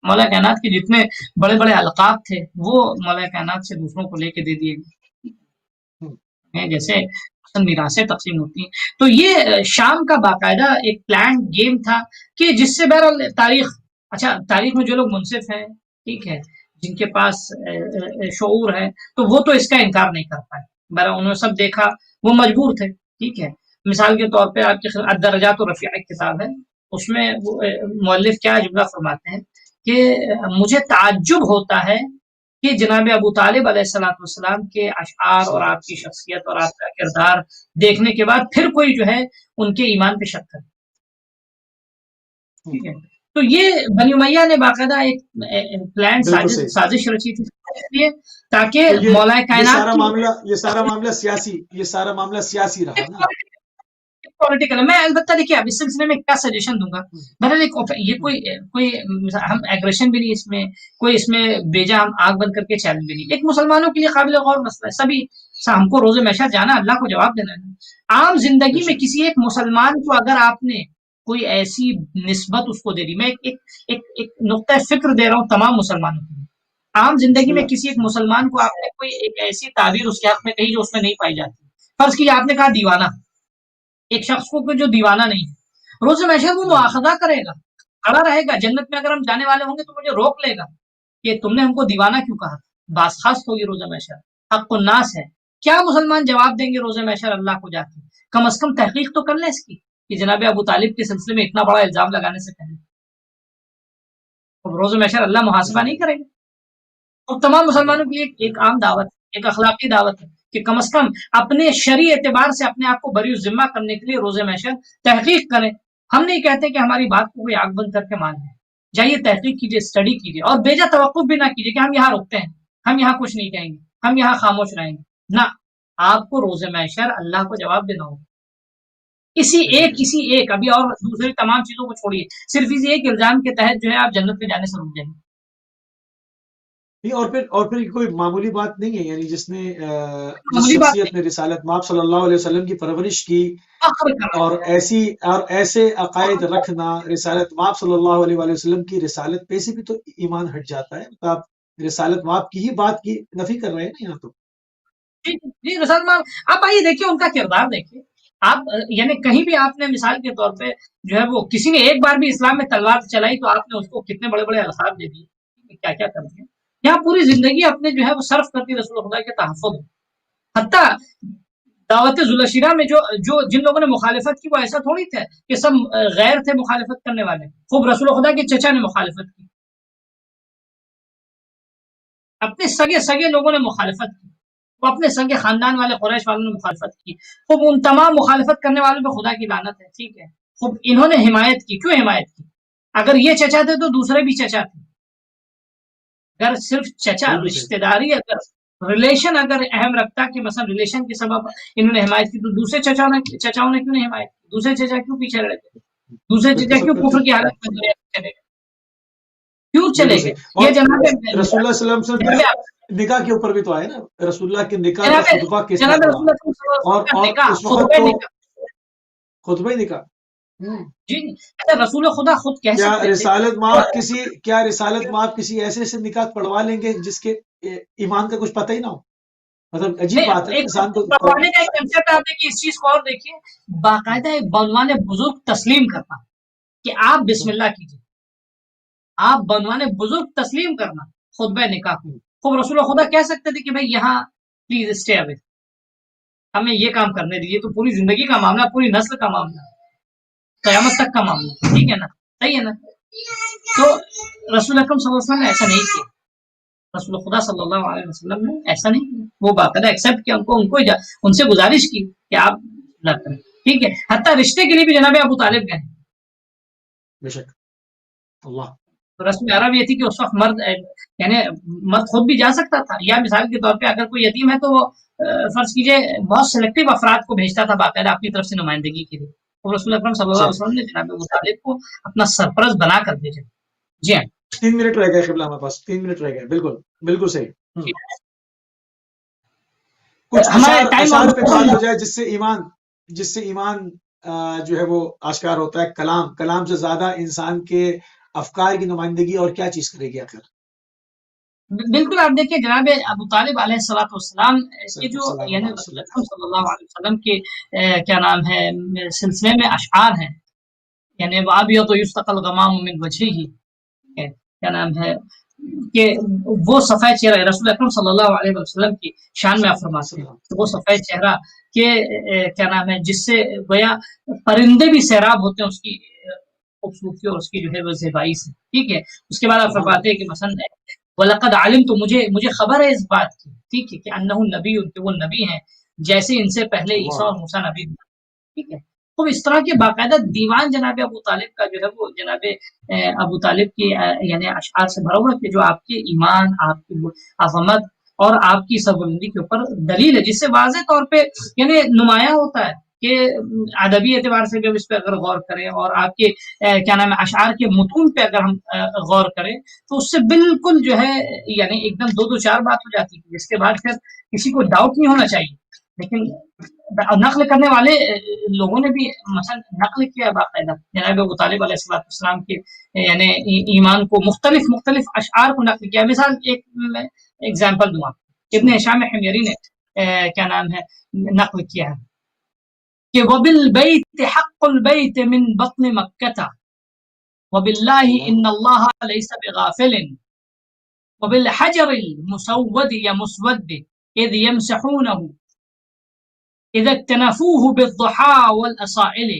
مولا کائنات کے جتنے بڑے بڑے القاب تھے وہ مولا کائنات سے دوسروں کو لے کے دے دیے گئے، جیسے میراثیں تقسیم ہوتی ہیں. تو یہ شام کا باقاعدہ ایک پلان گیم تھا کہ جس سے بہرحال تاریخ میں جو لوگ منصف ہیں، ٹھیک ہے، جن کے پاس شعور ہے، تو وہ تو اس کا انکار نہیں کر پائے. بہرحال انہوں نے سب دیکھا، وہ مجبور تھے، ٹھیک ہے. مثال کے طور پہ آپ کے الدرجات الرفیعہ کتاب ہے، اس میں مؤلف کیا جملہ فرماتے ہیں کہ مجھے تعجب ہوتا ہے کہ جناب ابو طالب علیہ السلام والسلام کے اشعار اور آپ کی شخصیت اور آپ کا کردار دیکھنے کے بعد پھر کوئی جو ہے ان کے ایمان پہ شک کرے، ٹھیک ہے. تو یہ بنی امیہ نے باقاعدہ ایک پلان سازش رچی تھی تاکہ مولا کائنات یہ سارا معاملہ سیاسی رہا نا، پولیٹیکل. میں البتہ دیکھیے اب اس سلسلے میں کیا سجیشن دوں گا، بہرحال یہ کوئی ہم ایگریشن بھی نہیں اس میں، کوئی اس میں بیجا ہم آگ بند کر کے چیلنج بھی نہیں. ایک مسلمانوں کے لیے قابل غور مسئلہ ہے، سبھی ہم کو روز محشر جانا، اللہ کو جواب دینا ہے. عام زندگی میں کسی ایک مسلمان کو اگر آپ نے کوئی ایسی نسبت اس کو دے دی، میں ایک نقطۂ فکر دے رہا ہوں تمام مسلمانوں کے لیے. عام زندگی میں کسی ایک مسلمان کو آپ نے کوئی ایک ایسی تعبیر اس کے حق میں کہی جو اس میں نہیں پائی جاتی. فرض کیجیے آپ نے کہا دیوانہ، ایک شخص کو جو دیوانہ نہیں ہے، روز محشر وہ مواخذہ کرے گا، کھڑا رہے گا. جنت میں اگر ہم جانے والے ہوں گے تو مجھے روک لے گا کہ تم نے ہم کو دیوانہ کیوں کہا. باس خاص ہوگی روز محشر، حق الناس ہے. کیا مسلمان جواب دیں گے روز محشر اللہ کو جا کے؟ کم از کم تحقیق تو کر لیں اس کی کہ جناب ابو طالب کے سلسلے میں اتنا بڑا الزام لگانے سے پہلے روز محشر اللہ محاسبہ نہیں کرے گا. اور تمام مسلمانوں کے لیے ایک عام دعوت، ایک اخلاقی دعوت ہے کہ کم از کم اپنے شرعی اعتبار سے اپنے آپ کو بری ذمہ کرنے کے لیے روز محشر تحقیق کریں. ہم نہیں کہتے کہ ہماری بات کو کوئی آگ بند کر کے مان لیں، جائیے تحقیق کیجیے، اسٹڈی کیجیے، اور بیجا توقف بھی نہ کیجیے کہ ہم یہاں رکتے ہیں، ہم یہاں کچھ نہیں کہیں گے، ہم یہاں خاموش رہیں گے. نہ، آپ کو روز محشر اللہ کو جواب دینا ہوگا. اسی ایک ابھی اور دوسری تمام چیزوں کو چھوڑیے، صرف اسی ایک الزام کے تحت جو ہے آپ جنت میں جانے سے رک جائیں گے. اور پھر کوئی معمولی بات نہیں ہے، یعنی جس شخصیت نے رسالت مآب صلی اللہ علیہ وسلم کی پرورش کی اور ایسے عقائد رکھنا، رسالت مآب صلی اللہ علیہ وسلم کی رسالت پہ سے بھی تو ایمان ہٹ جاتا ہے. تو آپ رسالت مآب کی ہی بات کی نفی کر رہے ہیں نا یہاں تو. جی رسالت مآب، آپ آئیے دیکھیے ان کا کردار دیکھیے. آپ یعنی کہیں بھی آپ نے مثال کے طور پہ جو ہے وہ کسی نے ایک بار بھی اسلام میں تلوار چلائی تو آپ نے اس کو کتنے بڑے بڑے القاب دے دیے، کیا کیا کر دیا. یہاں پوری زندگی اپنے جو ہے وہ صرف کرتی رسول خدا کے تحفظ. حتیٰ دعوت ذوالشیرہ میں جو جن لوگوں نے مخالفت کی وہ ایسا تھوڑی تھے کہ سب غیر تھے مخالفت کرنے والے، خوب رسول خدا کے چچا نے مخالفت کی. اپنے سگے سگے لوگوں نے مخالفت کی، وہ اپنے سگے خاندان والے قریش والوں نے مخالفت کی، خوب ان تمام مخالفت کرنے والوں پہ خدا کی لعنت ہے، ٹھیک ہے، خوب انہوں نے حمایت کی، کیوں حمایت کی؟ اگر یہ چچا تھے تو دوسرے بھی چچا تھے، اگر صرف چچا بالکل صحیح، رشتہ داری اگر ریلیشن اگر اہم رکھتا کہ مثلا ریلیشن کے سبب انہوں نے حمایت کی، تو دوسرے چچاؤں نے کیوں نہیں حمایت کی؟ دوسرے چچا کیوں پیچھے رہے تھے؟ دوسرے پھر تو چچا سب کیوں کرتے کفر تھے، کی حالت میں دنیا سے چلے گئے؟ کیوں چلے بالکل گئے؟ صحیح۔ اور یہ جناب رسول اللہ صلی اللہ علیہ وسلم جناب کے نکاح کے اوپر بھی تو آئے نا، رسول اللہ کے نکاح کا جناب خطبہ کس نے جناب پڑھا، رسول اللہ صلی اللہ علیہ اور وسلم کا اور نکاح اس وقت خطبہ تو نکاح، خطبہ ہی نکاح، جی اچھا رسول خدا خود کہہ کیا سکتے تھے رسالت مآب کسی ایسے سے نکاح پڑھوا لیں گے جس کے ایمان کا کچھ پتہ ہی نہ ہو؟ مطلب عجیب نہیں، بات ہے نا، ایک انسان کو پڑھوانے کا ایک کنسپٹ آپ دیکھیے، اس چیز کو اور دیکھیے، باقاعدہ ایک بنوان بزرگ تسلیم کرنا کہ آپ بسم اللہ کیجیے، آپ بنوان بزرگ تسلیم کرنا خطبہ نکاح کو، خوب رسول خدا کہہ سکتے تھے کہ بھائی یہاں پلیز اسٹے اوے، ہمیں یہ کام کرنے دیجیے، تو پوری زندگی کا معاملہ، پوری نسل کا معاملہ، قیامت تک کا معاملہ، ٹھیک ہے نا، صحیح ہے نا؟ تو رسول اکرم صلی اللہ علیہ وسلم نے ایسا نہیں کیا، رسول خدا صلی اللہ علیہ وسلم نے ایسا نہیں کیا، وہ باقاعدہ ایکسیپٹ کیا، ان سے گزارش کی کہ آپ نہ کریں، ٹھیک ہے، حتیٰ رشتے کے لیے بھی جناب ابو طالب گئے، بے شک اللہ، تو رسم عرب یہ تھی کہ اس وقت مرد یعنی مرد خود بھی جا سکتا تھا، یا مثال کے طور پہ اگر کوئی یتیم ہے تو وہ فرض کیجئے بہت سلیکٹو افراد کو بھیجتا تھا باقاعدہ اپنی طرف سے نمائندگی کے لیے، تو رسول اکرم صلی اللہ علیہ صحیح۔ وسلم نے جناب ابو طالب کو اپنا سرپرست بنا کر بھیجا۔ جی ہاں، 3 منٹ رہ گئے قبلہ، ہمارے پاس 3 منٹ رہ گئے، بالکل بالکل صحیح۔ جی کچھ ہمارا ٹائم اشعار پہ بات آلموسٹ، ہو جائے جس سے ایمان جو ہے وہ آشکار ہوتا ہے، کلام سے زیادہ انسان کے افکار کی نمائندگی اور کیا چیز کرے گی آخر؟ بالکل آپ دیکھیے جناب ابو طالب علیہ الصلوۃ والسلام کے جو صلی اللہ یعنی علیہ رسول وسلم۔ اکرم صلی اللہ علیہ وسلم کے کیا نام ہے سلسلے میں اشعار ہیں، یعنی وابیۃ یستقى الغمام من وجهه، کیا نام ہے کہ وہ سفید چہرہ رسول اکرم صلی اللہ علیہ وسلم کی شان میں آپ فرماتے ہیں کہ وہ سفید چہرہ کہ کیا نام ہے جس سے گویا پرندے بھی سیراب ہوتے ہیں اس کی خوبصورتی اور اس کی جو ہے وہ زیبائی سے، ٹھیک ہے، اس کے بعد آپ سبحان فرماتے ہیں کہ مثلا وَلَقَدْ عَلِمْتُ مجھے خبر ہے اس بات کی، ٹھیک ہے، کہ انہ نبی کہ وہ نبی ہیں جیسے ان سے پہلے عیسیٰ اور اللہ، موسیٰ نبی، ٹھیک ہے، تو اس طرح کے باقاعدہ دیوان جناب ابو طالب کا جو ہے وہ جناب ابو طالب کی یعنی اشعار سے بھرا ہوا کہ جو آپ کے ایمان، آپ کی عظمت اور آپ کی سربلندی کے اوپر دلیل ہے، جس سے واضح طور پہ یعنی نمایاں ہوتا ہے کہ ادبی اعتبار سے بھی اس پہ اگر غور کریں اور آپ کے کیا نام ہے اشعار کے متون پہ اگر ہم غور کریں تو اس سے بالکل جو ہے یعنی ایک دم دو چار بات ہو جاتی ہے، جس کے بعد پھر کسی کو ڈاؤٹ نہیں ہونا چاہیے، لیکن نقل کرنے والے لوگوں نے بھی مثلا نقل کیا باقاعدہ جناب ابو طالب علیہ السلام کے یعنی ایمان کو مختلف اشعار کو نقل کیا، مثال ایک ایگزامپل دوں ابن ہشام حمیری نے کیا نام ہے نقل کیا ہے کہ وبالبیت حق البیت من بطن مکہ وباللہ ان اللہ لیس بغافل وبالحجر المسود یا مسود اذ یمسحونہ اذا اکتنفوہ بالضحى والاصائل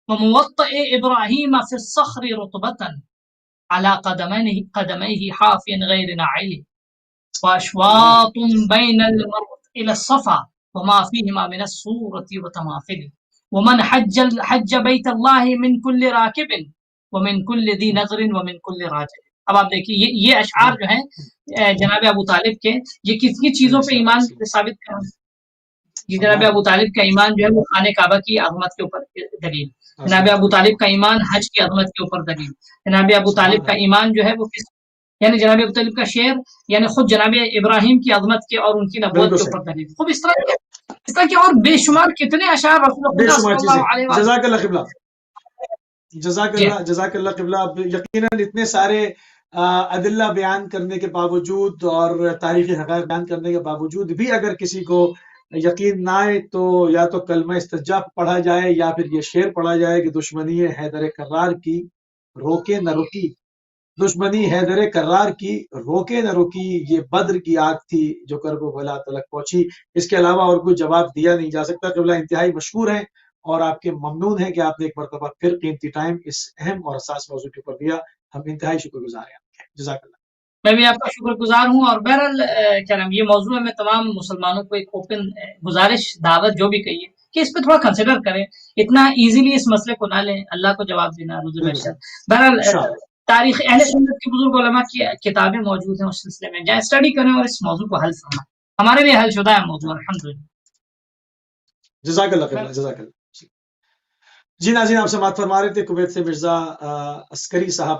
وموطئ ابراہیم فی الصخر رطبة على قدميه حافيا غير ناعل واشواط بين المروة الى الصفا وما فيهما من الصورة وتماثل ومن حج بيت الله من كل راكب ومن كل ذي نظر ومن كل راجل۔ اب آپ دیکھیے یہ اشعار جو ہیں جناب ابو طالب کے، یہ کتنی چیزوں پہ ایمان ثابت کر رہے ہیں؟ جناب ابو طالب کا ایمان جو ہے وہ خانہ کعبہ کی عظمت کے اوپر دلیل، جناب ابو طالب کا ایمان حج کی عظمت کے اوپر دلیل، جناب ابو طالب کا ایمان جو ہے وہ کس یعنی جناب ابو طالب کا شعر یعنی خود جناب ابراہیم کی عظمت کے اور ان کی نبوت کے اوپر دلیل، خوب اس طرح کے اور بے شمار کتنے اشعار رسول بے اللہ شمار صلی چیزیں۔ اللہ علیہ وسلم۔ جزاک اللہ قبلہ، جزاک اللہ قبلہ۔ یقیناً اتنے سارے ادلہ بیان کرنے کے باوجود اور تاریخی حقائق بیان کرنے کے باوجود بھی اگر کسی کو یقین نہ آئے تو یا تو کلمہ استنجا پڑھا جائے یا پھر یہ شعر پڑھا جائے کہ دشمنی حیدر کرار کی روکے نہ رکی، دشمنی حیدر کرار کی روکے نہ رکی، یہ بدر کی آگ تھی جو کرب و بلا تلک پہنچی۔ اس کے علاوہ اور کوئی جواب دیا نہیں جا سکتا۔ قبلہ انتہائی مشکور ہیں اور آپ کے ممنون ہیں کہ آپ نے ایک مرتبہ پھر قیمتی ٹائم اس اہم اور حساس موضوع کے اوپر دیا، ہم انتہائی شکر گزار ہیں آپ کے، جزاک اللہ۔ میں بھی آپ کا شکر گزار ہوں، اور بہرحال کیا نام یہ موضوع ہے، میں تمام مسلمانوں کو ایک اوپن گزارش دعوت جو بھی کہیے کہ اس پہ تھوڑا کنسیڈر کریں، اتنا ایزیلی اس مسئلے کو نہ لیں، اللہ کو جواب دینا روز بالکل محشر۔ بہرحال انشاءاللہ تاریخ اہل سنت کے بزرگ علماء کی کتابیں موجود ہیں، اس سلسلے میں جائیں اسٹڈی کریں اور اس موضوع کو حل فرمائیں۔ ہمارے لیے حل شدہ ہے موضوع الحمدللہ۔ جزاک اللہ خیر، جزاک اللہ۔ جی ناظرین، آپ سے بات فرما رہے تھے کویت سے مرزا عسکری صاحب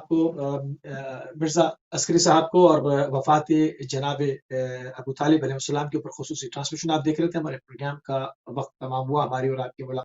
کو اور وفات جناب ابو طالب علیہ السلام کے اوپر خصوصی ٹرانسمیشن آپ دیکھ رہے تھے۔ ہمارے پروگرام کا وقت تمام ہوا، ہماری اور آپ کی ملاقات